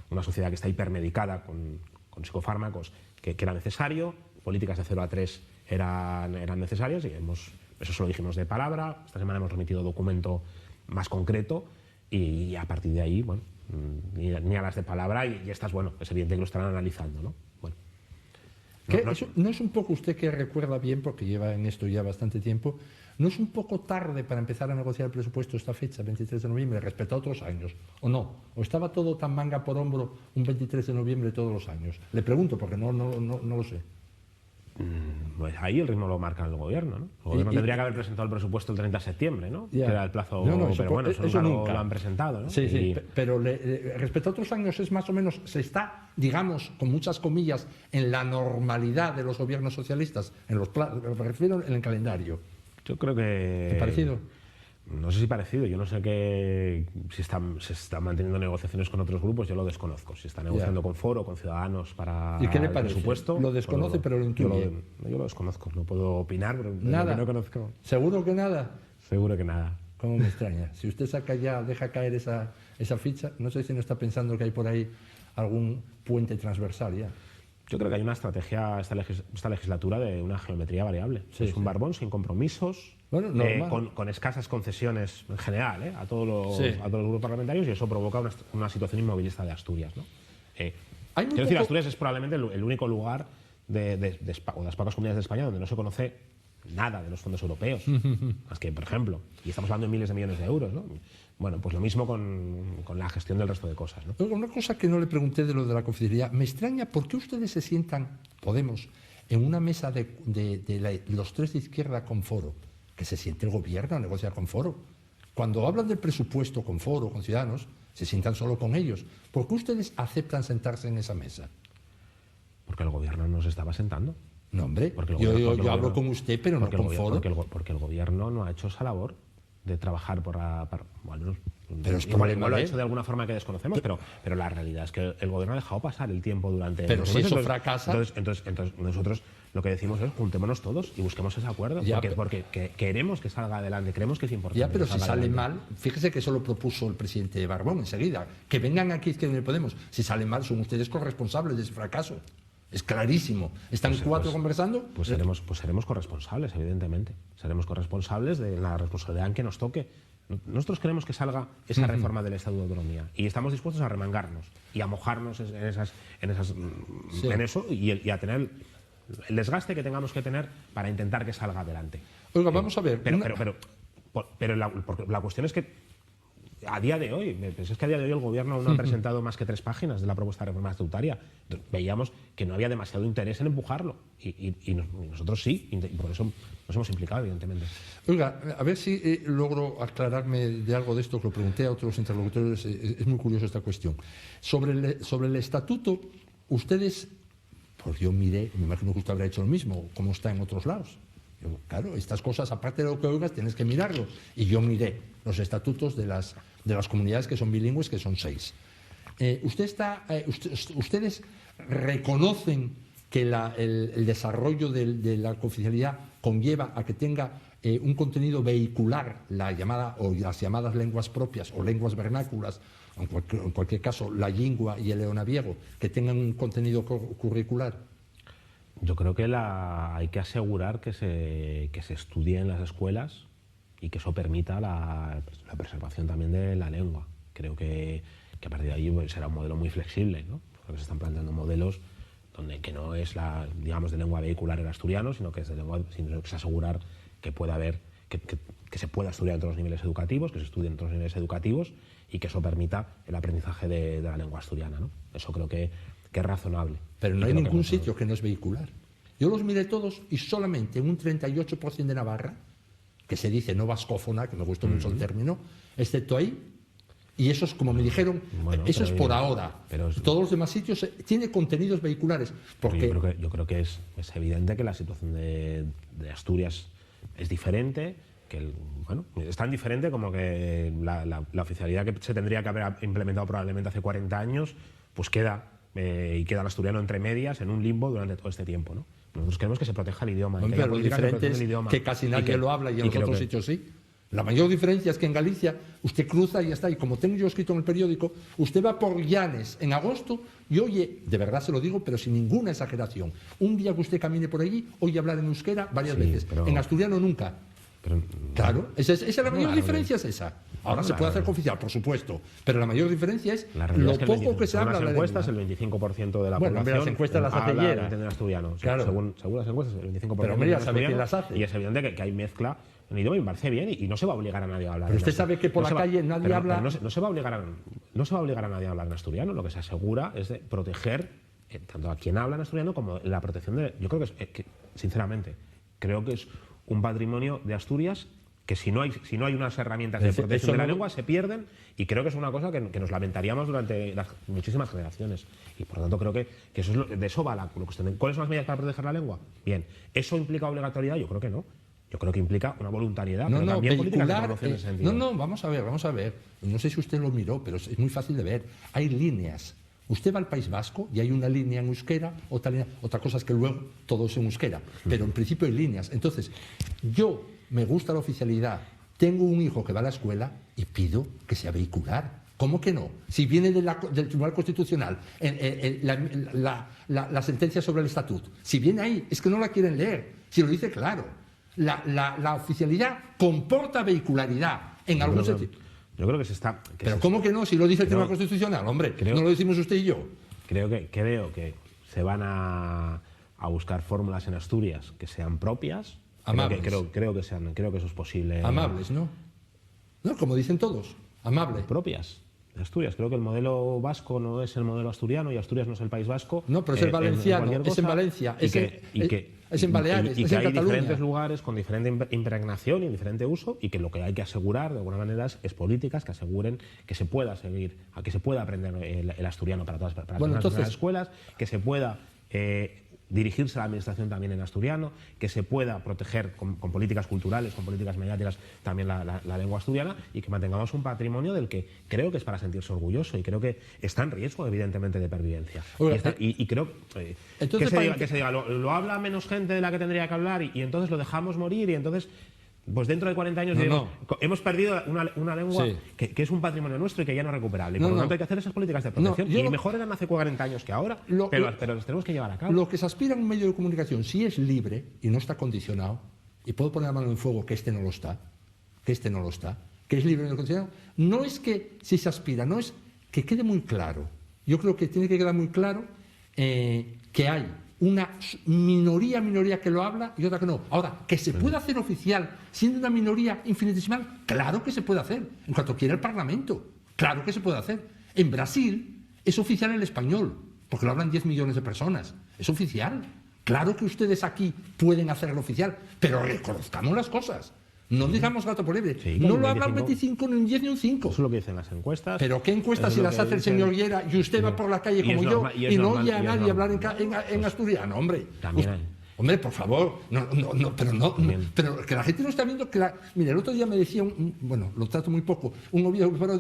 una sociedad que está hipermedicada con psicofármacos, que era necesario. Políticas de 0 a 3 eran necesarias y eso se lo dijimos de palabra. Esta semana hemos remitido documento más concreto y a partir de ahí, bueno, ni a las de palabra y estas, bueno, es evidente que lo estarán analizando, ¿no? Bueno. ¿No es un poco, usted que recuerda bien, porque lleva en esto ya bastante tiempo, no es un poco tarde para empezar a negociar el presupuesto esta fecha, 23 de noviembre, respecto a otros años? ¿O no? ¿O estaba todo tan manga por hombro un 23 de noviembre todos los años? Le pregunto, porque no lo sé. Pues ahí el ritmo lo marca el gobierno, ¿no? El gobierno tendría que haber presentado el presupuesto el 30 de septiembre, ¿no? Ya. Que era el plazo, pero bueno, eso nunca lo han presentado, ¿no? Sí, pero respecto a otros años es más o menos, se está, digamos, con muchas comillas, en la normalidad de los gobiernos socialistas, me refiero en el calendario. Yo creo que... ¿Qué parecido? No sé si parecido, yo no sé si se están manteniendo negociaciones con otros grupos, yo lo desconozco. Si está negociando con Foro, con Ciudadanos para ¿Y qué le el parece? presupuesto... Lo desconoce, pero lo intuye. Yo lo desconozco, no puedo opinar, pero ¿Nada? no conozco. ¿Seguro que nada? Seguro que nada. ¿Cómo me extraña? Si usted deja caer esa ficha, no sé si no está pensando que hay por ahí algún puente transversal ya. Yo creo que hay una estrategia esta legislatura de una geometría variable. Sí, es un barbón sin compromisos, bueno, con escasas concesiones en general a todos los grupos parlamentarios, y eso provoca una situación inmovilista de Asturias, ¿no? Quiero decir, Asturias es probablemente el único lugar o de las pocas comunidades de España donde no se conoce nada de los fondos europeos, más que, por ejemplo, y estamos hablando de miles de millones de euros, ¿no? Bueno, pues lo mismo con la gestión del resto de cosas, ¿no? Una cosa que no le pregunté de lo de la confidencialidad, me extraña por qué ustedes se sientan, Podemos, en una mesa de los tres de izquierda con Foro, que se siente el gobierno a negociar con Foro. Cuando hablan del presupuesto con Foro, con Ciudadanos, se sientan solo con ellos. ¿Por qué ustedes aceptan sentarse en esa mesa? Porque el gobierno no se estaba sentando. No, hombre, yo hablo con usted, pero no con Foro. Porque el gobierno no ha hecho esa labor de trabajar bueno, pero es igual lo ha hecho de alguna forma que desconocemos, pero la realidad es que el gobierno ha dejado pasar el tiempo durante... Pero si eso fracasa... Entonces nosotros lo que decimos es juntémonos todos y busquemos ese acuerdo, porque queremos que salga adelante, creemos que es importante. Ya, pero si sale mal, fíjese que eso lo propuso el presidente Barbón enseguida, que vengan aquí Izquierda Unida y Podemos. Si sale mal, son ustedes corresponsables de ese fracaso. Es clarísimo. ¿Están cuatro conversando? Pues seremos corresponsables, evidentemente. Seremos corresponsables de la responsabilidad en que nos toque. Nosotros queremos que salga esa reforma del Estatuto de Autonomía y estamos dispuestos a remangarnos y a mojarnos en eso y a tener el desgaste que tengamos que tener para intentar que salga adelante. Oiga, vamos a ver. Pero la cuestión es que a día de hoy, el gobierno no ha presentado más que 3 páginas de la propuesta de reforma estatutaria. Veíamos que no había demasiado interés en empujarlo y nosotros sí, y por eso nos hemos implicado, evidentemente. Oiga, a ver si logro aclararme de algo de esto, que lo pregunté a otros interlocutores. Es muy curiosa esta cuestión. Sobre el estatuto, ustedes, pues yo miré, me imagino que usted habrá hecho lo mismo, como está en otros lados. Claro, estas cosas, aparte de lo que oigas, tienes que mirarlo. Y yo miré los estatutos de las comunidades que son bilingües, que son 6. ¿Ustedes reconocen que el desarrollo de la cooficialidad conlleva a que tenga un contenido vehicular, las llamadas lenguas propias o lenguas vernáculas, en cualquier caso la lingua y el leonaviego, que tengan un contenido curricular? Yo creo que hay que asegurar que se estudie en las escuelas y que eso permita la preservación también de la lengua. Creo que a partir de ahí será un modelo muy flexible, ¿no? Porque se están planteando modelos que no es de lengua vehicular el asturiano, sino que es asegurar que pueda haber, que se pueda estudiar en todos los niveles educativos, que se estudie en todos los niveles educativos y que eso permita el aprendizaje de la lengua asturiana, ¿no? Eso creo que es razonable. Pero no hay ningún sitio que no es vehicular. Yo los miré todos y solamente en un 38% de Navarra, que se dice no vascófona, que me gustó mucho el término, excepto ahí, y eso es como me dijeron, eso es por ahora. Todos los demás sitios tiene contenidos vehiculares. Porque yo creo que es evidente que la situación de Asturias es diferente, es tan diferente como que la oficialidad que se tendría que haber implementado probablemente hace 40 años, pues queda y queda el asturiano entre medias en un limbo durante todo este tiempo, ¿no? Nosotros queremos que se proteja el idioma. Pero lo diferente es que casi nadie lo habla y en los otros sitios sí. La mayor diferencia es que en Galicia usted cruza y ya está. Y como tengo yo escrito en el periódico, usted va por Llanes en agosto y oye, de verdad se lo digo, pero sin ninguna exageración, un día que usted camine por allí, oye hablar en euskera varias veces. Pero, en asturiano nunca. Pero, claro, esa es la mayor diferencia, es esa. Ahora se puede hacer oficial, por supuesto, pero la mayor diferencia es lo poco que se habla. En las encuestas, el 25% de la población. Las encuestas las hace Llera. En asturiano. Claro. Según las encuestas, el 25%. Pero mira, sabe quién las hace. Y es evidente que hay mezcla en idioma y me parece bien y no se va a obligar a nadie a hablar. Pero usted sabe que por la calle nadie habla. No se va a obligar a nadie a hablar en asturiano. Lo que se asegura es de proteger tanto a quien habla en asturiano como la protección de. Yo creo que sinceramente, creo que es un patrimonio de Asturias que si no hay unas herramientas de protección de la lengua se pierden, y creo que es una cosa que nos lamentaríamos durante las muchísimas generaciones, y por lo tanto creo que eso es de eso va la cuestión. ¿Cuáles son las medidas para proteger la lengua? Bien, ¿eso implica obligatoriedad? Yo creo que no. Yo creo que implica una voluntariedad, pero también políticas de promoción en ese sentido. Vamos a ver. No sé si usted lo miró, pero es muy fácil de ver. Hay líneas. Usted va al País Vasco y hay una línea en euskera, otra cosa es que luego todo es en euskera, pero en principio hay líneas. Entonces, yo me gusta la oficialidad, tengo un hijo que va a la escuela y pido que sea vehicular. ¿Cómo que no? Si viene del Tribunal Constitucional la sentencia sobre el estatuto, si viene ahí, es que no la quieren leer, si lo dice claro. La oficialidad comporta vehicularidad en algún sentido. Yo creo que se está... Pero ¿cómo que no? Si lo dice el Tribunal Constitucional, hombre, no lo decimos usted y yo. Creo que se van a buscar fórmulas en Asturias que sean propias. Amables. Creo que eso es posible. Amables, ¿no? No, como dicen todos, amables. Propias de Asturias. Creo que el modelo vasco no es el modelo asturiano y Asturias no es el País Vasco. No, pero es el valenciano, es en Valencia, es en Baleares, y es que en hay Cataluña. diferentes lugares con diferente impregnación y diferente uso, y que lo que hay que asegurar de alguna manera es políticas que aseguren que se pueda seguir, que se pueda aprender el asturiano para todas las escuelas, que se pueda dirigirse a la administración también en asturiano, que se pueda proteger con políticas culturales, con políticas mediáticas también la lengua asturiana, y que mantengamos un patrimonio del que creo que es para sentirse orgulloso, y creo que está en riesgo evidentemente de pervivencia. Y creo que se diga lo habla menos gente de la que tendría que hablar, y entonces lo dejamos morir, y entonces pues dentro de 40 años hemos perdido una lengua que es un patrimonio nuestro y que ya no es recuperable. Y por lo tanto hay que hacer esas políticas de protección. Y mejor eran hace 40 años que ahora, pero las tenemos que llevar a cabo. Lo que se aspira en un medio de comunicación, si es libre y no está condicionado, y puedo poner la mano en fuego que este no lo está, que es libre y no condicionado, no es que si se aspira, no es que quede muy claro. Yo creo que tiene que quedar muy claro que hay una minoría que lo habla y otra que no. Ahora, que se puede hacer oficial siendo una minoría infinitesimal, claro que se puede hacer, en cuanto quiera el Parlamento, claro que se puede hacer. En Brasil es oficial el español, porque lo hablan 10 millones de personas, es oficial. Claro que ustedes aquí pueden hacerlo oficial, pero reconozcamos las cosas. No digamos gato por liebre. Sí, no lo habla un 25, ni un 10, ni un 5. Eso es lo que dicen las encuestas. ¿Pero qué encuestas si las hace el señor Llera y usted va por la calle como yo y no oye a nadie hablar en asturiano, hombre? También hay. Hombre, por favor, pero que la gente no está viendo que Mira, el otro día me decía, lo trato muy poco, un obvio, pero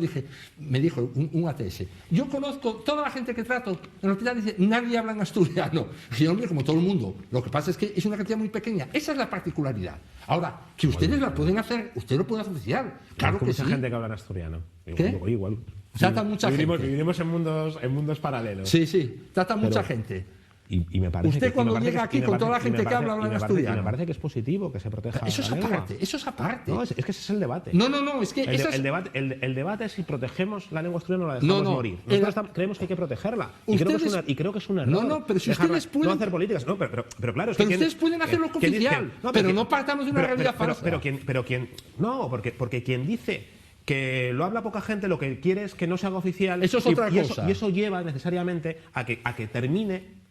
me dijo un ATS, yo conozco toda la gente que trato en el hospital, dice, nadie habla en asturiano. Y hombre, como todo el mundo, lo que pasa es que es una cantidad muy pequeña, esa es la particularidad. Ahora, que ustedes la pueden hacer, usted lo puede hacer oficial, claro que sí. Mucha gente que habla en asturiano. ¿Qué? Igual. Trata mucha gente. Vivimos en mundos paralelos. Sí, trata mucha gente. Y me parece usted cuando llega aquí con toda la gente que habla en asturiano. Me parece que es positivo que se proteja eso es la lengua. Aparte, eso es aparte. No, es que ese es el debate. No, es que el debate es si protegemos la lengua asturiana o la dejamos morir. Nosotros creemos que hay que protegerla. Y creo que es un error. No, pero si ustedes pueden... No hacer políticas. No, pero claro, es pero que ustedes pueden hacerlo oficial. Pero no partamos de una realidad falsa. No, porque quien dice que lo habla poca gente, lo que quiere es que no se haga oficial. Eso es otra cosa. Y eso lleva necesariamente a que termine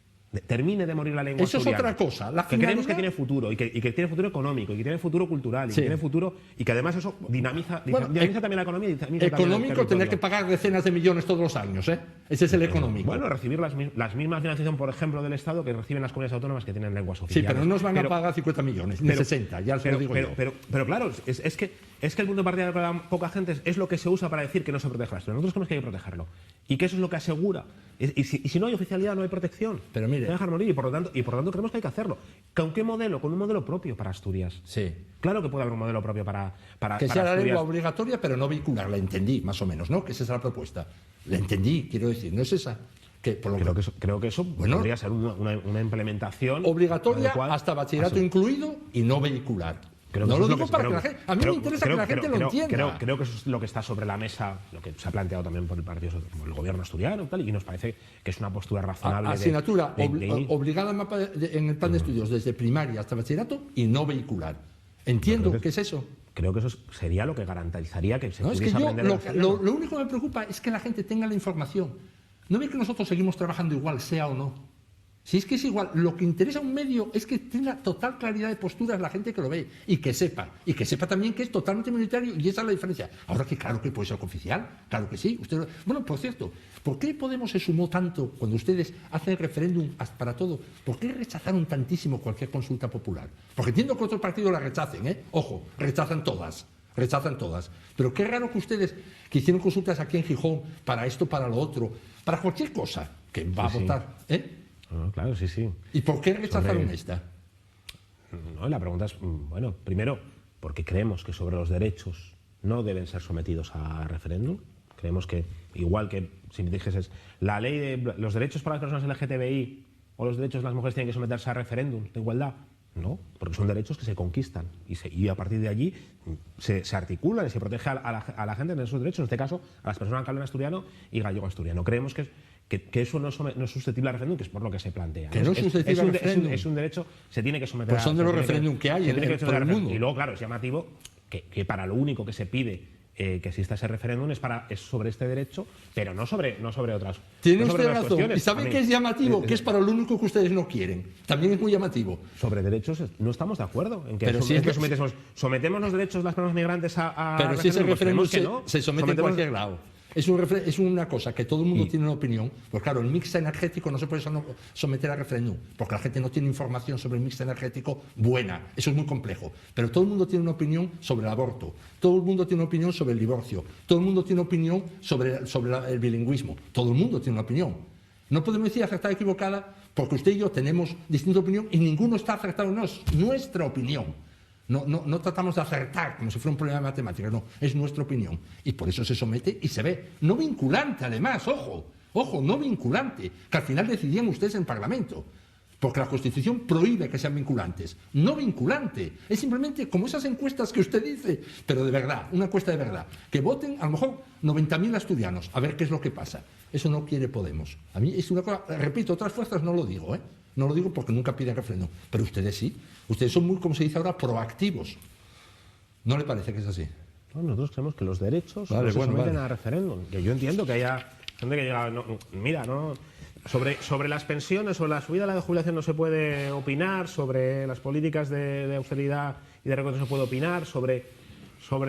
de morir la lengua asturiana. Eso es otra cosa. Que creemos que tiene futuro, y que tiene futuro económico, y que tiene futuro cultural, y que tiene futuro, y que además eso dinamiza también la economía. Económico, tener que pagar decenas de millones todos los años, ese es el económico. Bueno, recibir las mismas financiación, por ejemplo, del Estado que reciben las comunidades autónomas que tienen lenguas oficiales. Sí, pero no nos van a pagar 50 millones, ni 60, ya se lo digo yo. Pero claro, es que es que el punto de partida para poca gente es lo que se usa para decir que no se protege la asturiano. Nosotros creemos que hay que protegerlo. Y que eso es lo que asegura. Y si no hay oficialidad, no hay protección. Pero mire, dejar morir. Y por lo tanto creemos que hay que hacerlo. ¿Con qué modelo? Con un modelo propio para Asturias. Sí. Claro que puede haber un modelo propio para que sea para la Asturias. lengua obligatoria, pero no vehicular. La entendí, más o menos, ¿no? Que esa es la propuesta. La entendí, quiero decir, ¿no es esa? Que por lo Creo que eso podría ser una implementación obligatoria adecuada. hasta bachillerato incluido y no vehicular. Creo no que lo eso es digo para que la gente... A mí me interesa que la gente lo entienda. Creo que eso es lo que está sobre la mesa, lo que se ha planteado también por el partido, por el gobierno asturiano y tal, y nos parece que es una postura razonable. Asignatura obligada en el plan de estudios desde primaria hasta bachillerato y no vehicular. Entiendo que es eso. Creo que eso sería lo que garantizaría que se pudiese es que aprender. lo único que me preocupa es que la gente tenga la información. No ve que nosotros seguimos trabajando igual, sea o no. Si es que es igual, lo que interesa a un medio es que tenga total claridad de posturas la gente que lo ve y que sepa también que es totalmente minoritario y esa es la diferencia. Ahora que claro que puede ser oficial, claro que sí. Bueno, por cierto, ¿por qué Podemos se sumó tanto cuando ustedes hacen referéndum para todo? ¿Por qué rechazaron tantísimo cualquier consulta popular? Porque entiendo que otros partidos la rechacen, ¿eh? Ojo, rechazan todas. Pero qué raro que ustedes, que hicieron consultas aquí en Gijón para esto, para lo otro, para cualquier cosa que va a votar, ¿eh? No, claro, sí. ¿Y por qué rechazaron esta? No, la pregunta es, bueno, primero, porque creemos que sobre los derechos no deben ser sometidos a referéndum. Creemos que, igual que si me dijeses, la ley de los derechos para las personas LGTBI o los derechos de las mujeres tienen que someterse a referéndum de igualdad. No, porque son derechos que se conquistan y a partir de allí se articulan y se protege a la gente en esos derechos, en este caso a las personas que hablan asturiano y gallego asturiano. Creemos que eso no es susceptible a referéndum, que es por lo que se plantea. Que no es susceptible a referéndum. Es un derecho, se tiene que someter pues son de los referéndum que hay en todo el mundo. Y luego, claro, es llamativo que para lo único que se pide que exista ese referéndum es sobre este derecho, pero no sobre otras. Tiene usted razón. ¿Y saben qué es llamativo? Que es para lo único que ustedes no quieren. También es muy llamativo. Sobre derechos no estamos de acuerdo en que, pero si es que sometemos los derechos de las personas migrantes a pero si ese referéndum se somete en cualquier lado. lado. Es una cosa que todo el mundo tiene una opinión, pues claro, el mix energético no se puede someter a referéndum, porque la gente no tiene información sobre el mix energético buena, eso es muy complejo, pero todo el mundo tiene una opinión sobre el aborto, todo el mundo tiene una opinión sobre el divorcio, todo el mundo tiene una opinión sobre el bilingüismo, todo el mundo tiene una opinión. No podemos decir acertada o equivocada, porque usted y yo tenemos distinta opinión y ninguno está acertado, no, es nuestra opinión. No tratamos de acertar como si fuera un problema de matemáticas, no, es nuestra opinión. Y por eso se somete y se ve. No vinculante, además, ojo, no vinculante, que al final decidían ustedes en el Parlamento. Porque la Constitución prohíbe que sean vinculantes. No vinculante, es simplemente como esas encuestas que usted dice, pero de verdad, una encuesta de verdad. Que voten a lo mejor 90.000 asturianos, a ver qué es lo que pasa. Eso no quiere Podemos. A mí es una cosa, repito, otras fuerzas no lo digo, ¿eh? No lo digo porque nunca piden referéndum, pero ustedes sí. Ustedes son muy, como se dice ahora, proactivos. ¿No le parece que es así? No, nosotros creemos que los derechos no se someten a referéndum. Que yo entiendo que haya gente que llega... Sobre las pensiones, sobre la subida de la jubilación no se puede opinar, sobre las políticas de austeridad y de recortes no se puede opinar, sobre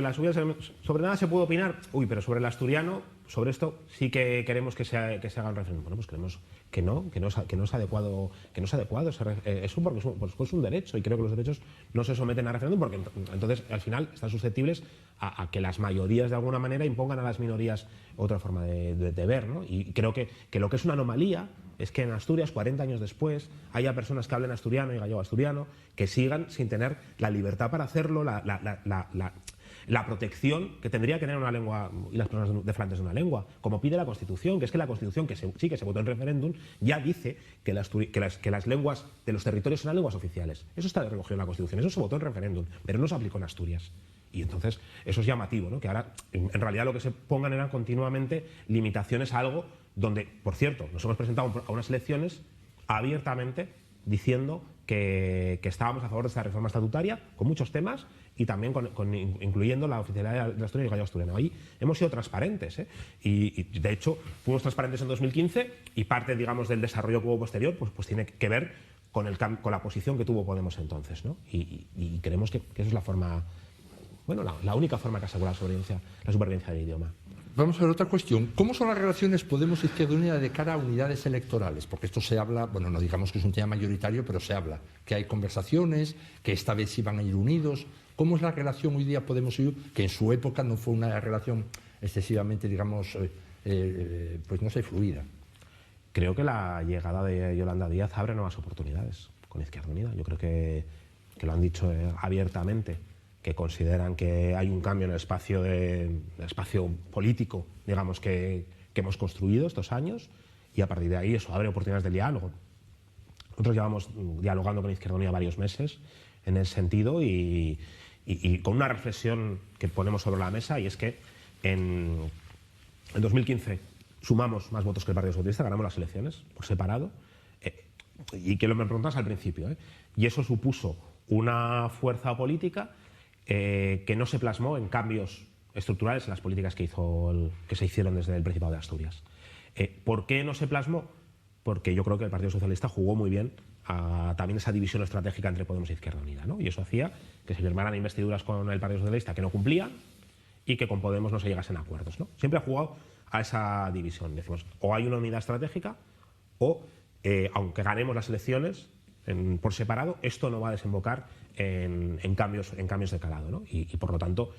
las subidas, sobre nada se puede opinar. Pero sobre el asturiano, sobre esto sí que queremos que se haga un referéndum. Bueno, pues creemos que no es adecuado eso porque es un derecho y creo que los derechos no se someten a referéndum porque entonces al final están susceptibles a que las mayorías de alguna manera impongan a las minorías otra forma de ver, ¿no? Y creo que lo que es una anomalía es que en Asturias, 40 años después, haya personas que hablen asturiano y gallego asturiano que sigan sin tener la libertad para hacerlo, la protección que tendría que tener una lengua y las personas de Flandes de una lengua, como pide la Constitución, que es que la Constitución, que se votó en referéndum, ya dice que las lenguas de los territorios son las lenguas oficiales. Eso está recogido en la Constitución, eso se votó en referéndum, pero no se aplicó en Asturias. Y entonces eso es llamativo, ¿no? Que ahora en realidad lo que se pongan eran continuamente limitaciones a algo donde, por cierto, nos hemos presentado a unas elecciones abiertamente diciendo que estábamos a favor de esta reforma estatutaria con muchos temas y también incluyendo la oficialidad de la Asturias y el gallego asturiano. Ahí hemos sido transparentes, ¿eh? Y de hecho fuimos transparentes en 2015 y parte, digamos, del desarrollo que hubo posterior pues tiene que ver con la posición que tuvo Podemos entonces, ¿no? Y creemos que eso es la forma, bueno, la única forma que asegura la supervivencia del idioma. Vamos a ver otra cuestión. ¿Cómo son las relaciones Podemos-Izquierda Unida de cara a unidades electorales? Porque esto se habla, bueno, no digamos que es un tema mayoritario, pero se habla que hay conversaciones, que esta vez sí van a ir unidos. ¿Cómo es la relación hoy día Podemos y UP, que en su época no fue una relación excesivamente, digamos, pues no sé, fluida? Creo que la llegada de Yolanda Díaz abre nuevas oportunidades con Izquierda Unida. Yo creo que lo han dicho abiertamente, que consideran que hay un cambio en el espacio político, digamos, que hemos construido estos años, y a partir de ahí eso abre oportunidades de diálogo. Nosotros llevamos dialogando con Izquierda Unida varios meses en ese sentido y con una reflexión que ponemos sobre la mesa, y es que en 2015 sumamos más votos que el Partido Socialista, ganamos las elecciones por separado, y que lo me preguntas al principio, y eso supuso una fuerza política que no se plasmó en cambios estructurales en las políticas que se hicieron desde el Principado de Asturias. ¿Por qué no se plasmó? Porque yo creo que el Partido Socialista jugó muy bien también esa división estratégica entre Podemos e Izquierda Unida, ¿no? Y eso hacía que se firmaran investiduras con el Partido Socialista que no cumplían y que con Podemos no se llegasen a acuerdos, ¿no? Siempre ha jugado a esa división. Decimos, o hay una unidad estratégica o, aunque ganemos las elecciones por separado, esto no va a desembocar en cambios de calado, ¿no? Y por lo tanto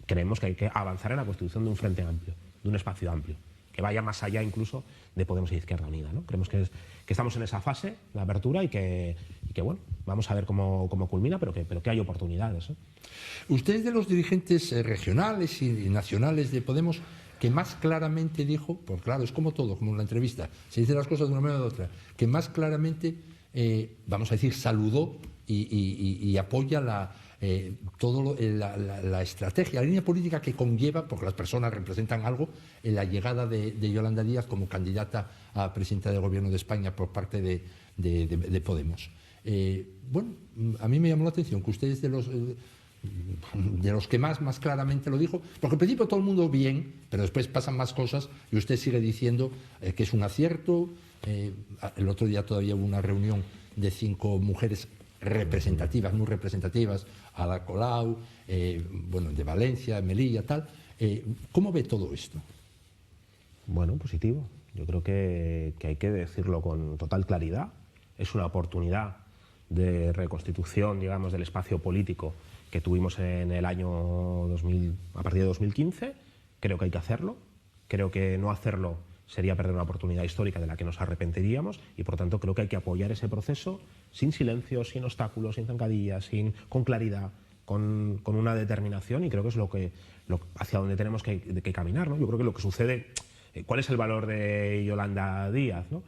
creemos que hay que avanzar en la constitución de un frente amplio, de un espacio amplio, que vaya más allá incluso de Podemos e Izquierda Unida, ¿no? Creemos que estamos en esa fase, la apertura, y que bueno, vamos a ver cómo culmina, pero que hay oportunidades, ¿eh? Usted es de los dirigentes regionales y nacionales de Podemos que más claramente dijo, pues claro, es como todo, como en la entrevista, se dicen las cosas de una manera o de otra, que más claramente, vamos a decir, saludó y apoya la estrategia, la línea política que conlleva, porque las personas representan algo, en la llegada de Yolanda Díaz como candidata a presidenta del Gobierno de España por parte de Podemos. Bueno, a mí me llamó la atención que usted es de los que más claramente lo dijo, porque al principio todo el mundo bien, pero después pasan más cosas y usted sigue diciendo que es un acierto. El otro día todavía hubo una reunión de 5 mujeres representativas, muy representativas, Ada Colau, bueno, de Valencia, Melilla, tal. ¿Cómo ve todo esto? Bueno, positivo. Yo creo que hay que decirlo con total claridad. Es una oportunidad de reconstitución, digamos, del espacio político que tuvimos en el año 2000, a partir de 2015. Creo que hay que hacerlo. Creo que no hacerlo sería perder una oportunidad histórica de la que nos arrepentiríamos, y por tanto creo que hay que apoyar ese proceso sin silencios, sin obstáculos, sin zancadillas, con claridad, con una determinación, y creo que es hacia donde tenemos que caminar, ¿no? Yo creo que lo que sucede, ¿cuál es el valor de Yolanda Díaz, ¿no?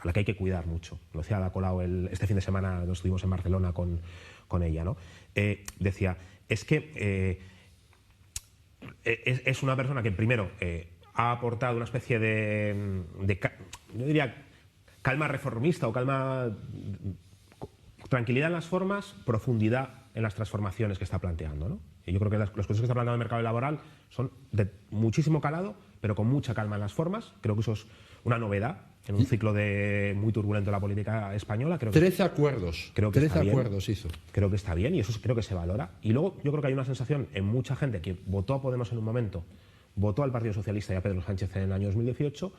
A la que hay que cuidar mucho? Lo decía Ada Colau este fin de semana, nos estuvimos en Barcelona con ella, ¿no? Decía, es que es una persona que primero ha aportado una especie yo diría, calma reformista o tranquilidad en las formas, profundidad en las transformaciones que está planteando, ¿no? Y yo creo que las cosas que está planteando el mercado laboral son de muchísimo calado, pero con mucha calma en las formas. Creo que eso es una novedad en un ciclo muy turbulento de la política española. 13 acuerdos. Creo que 13 acuerdos hizo. Creo que está bien, y eso creo que se valora. Y luego yo creo que hay una sensación en mucha gente que votó a Podemos en un momento, votó al Partido Socialista y a Pedro Sánchez en el año 2018,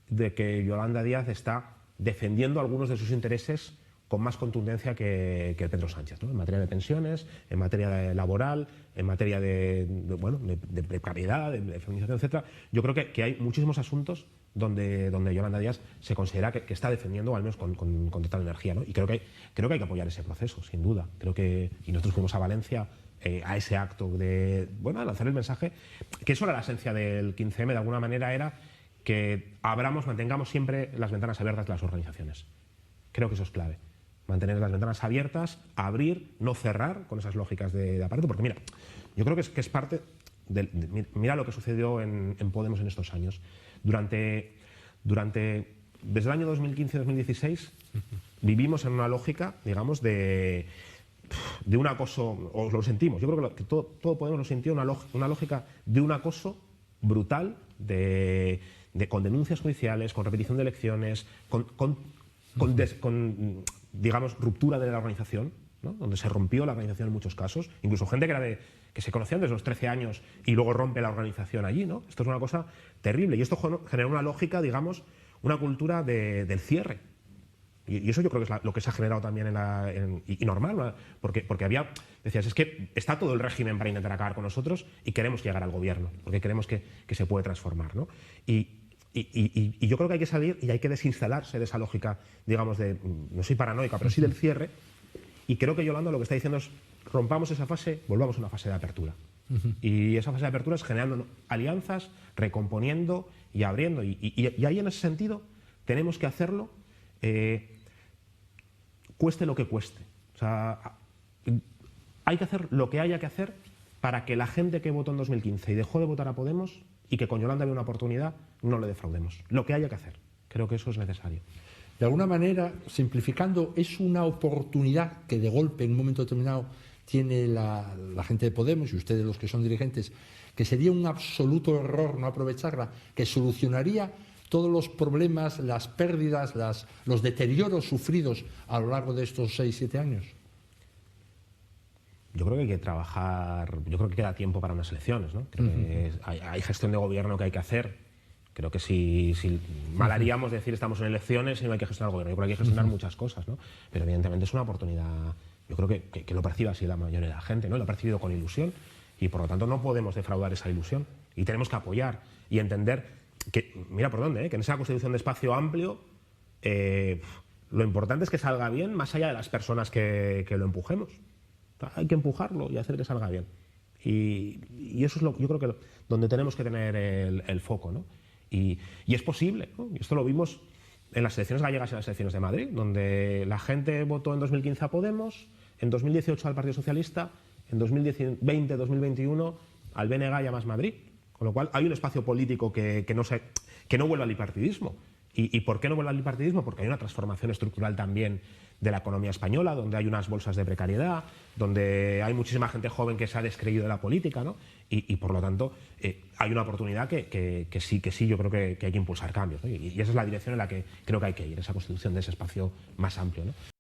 de que Yolanda Díaz está defendiendo algunos de sus intereses con más contundencia que Pedro Sánchez, ¿no? En materia de pensiones, en materia laboral, en materia de precariedad, de feminización, etc. Yo creo que hay muchísimos asuntos donde Yolanda Díaz se considera que está defendiendo, al menos con total energía, ¿no? Y creo que hay que apoyar ese proceso, sin duda. Y nosotros fuimos a Valencia a ese acto de lanzar el mensaje, que eso era la esencia del 15M, de alguna manera era que mantengamos siempre las ventanas abiertas de las organizaciones. Creo que eso es clave. Mantener las ventanas abiertas, abrir, no cerrar con esas lógicas de aparato, porque mira, yo creo que es parte mira lo que sucedió en Podemos en estos años. Desde el año 2015-2016 vivimos en una lógica, digamos, de un acoso, o lo sentimos, yo creo que todo Podemos lo sintió, una lógica de un acoso brutal, con denuncias judiciales, con repetición de elecciones, con digamos, ruptura de la organización, ¿no? Donde se rompió la organización en muchos casos, incluso gente que se conocían desde los 13 años y luego rompe la organización allí, ¿no? Esto es una cosa terrible, y esto genera una lógica, digamos, una cultura del cierre. Y eso yo creo que es lo que se ha generado también y normal, ¿no? Porque decías, es que está todo el régimen para intentar acabar con nosotros y queremos llegar al gobierno, porque creemos que se puede transformar, ¿no? Y yo creo que hay que salir y hay que desinstalarse de esa lógica, digamos, no soy paranoica, pero sí del cierre. Y creo que Yolanda lo que está diciendo es, rompamos esa fase, volvamos a una fase de apertura. Y esa fase de apertura es generando alianzas, recomponiendo y abriendo. Y ahí, en ese sentido, tenemos que hacerlo, cueste lo que cueste. O sea, hay que hacer lo que haya que hacer para que la gente que votó en 2015 y dejó de votar a Podemos y que con Yolanda había una oportunidad, no le defraudemos. Lo que haya que hacer. Creo que eso es necesario. De alguna manera, simplificando, es una oportunidad que de golpe, en un momento determinado, tiene la gente de Podemos y ustedes los que son dirigentes, que sería un absoluto error no aprovecharla, que solucionaría todos los problemas, las pérdidas, los deterioros sufridos a lo largo de estos 6-7 años. Yo creo que hay que trabajar, yo creo que queda tiempo para unas elecciones, ¿no? Creo que hay gestión de gobierno que hay que hacer. Creo que si mal haríamos decir estamos en elecciones y no hay que gestionar el gobierno. Yo creo que hay que gestionar muchas cosas, ¿no? Pero evidentemente es una oportunidad, yo creo que lo percibe así la mayoría de la gente, ¿no? Lo ha percibido con ilusión y por lo tanto no podemos defraudar esa ilusión y tenemos que apoyar y entender que, mira por dónde, que en esa constitución de espacio amplio lo importante es que salga bien más allá de las personas que lo empujemos. Hay que empujarlo y hacer que salga bien. Y eso es yo creo que donde tenemos que tener el foco, ¿no? Y es posible, ¿no? Y esto lo vimos en las elecciones gallegas y en las elecciones de Madrid, donde la gente votó en 2015 a Podemos, en 2018 al Partido Socialista, en 2020, 2021 al BNG y a Más Madrid. Con lo cual hay un espacio político que no vuelve al bipartidismo. ¿Y por qué no vuelve al bipartidismo? Porque hay una transformación estructural también de la economía española, donde hay unas bolsas de precariedad, donde hay muchísima gente joven que se ha descreído de la política, ¿no? Y por lo tanto hay una oportunidad que sí, yo creo que hay que impulsar cambios, ¿no? Y esa es la dirección en la que creo que hay que ir, esa constitución de ese espacio más amplio, ¿no?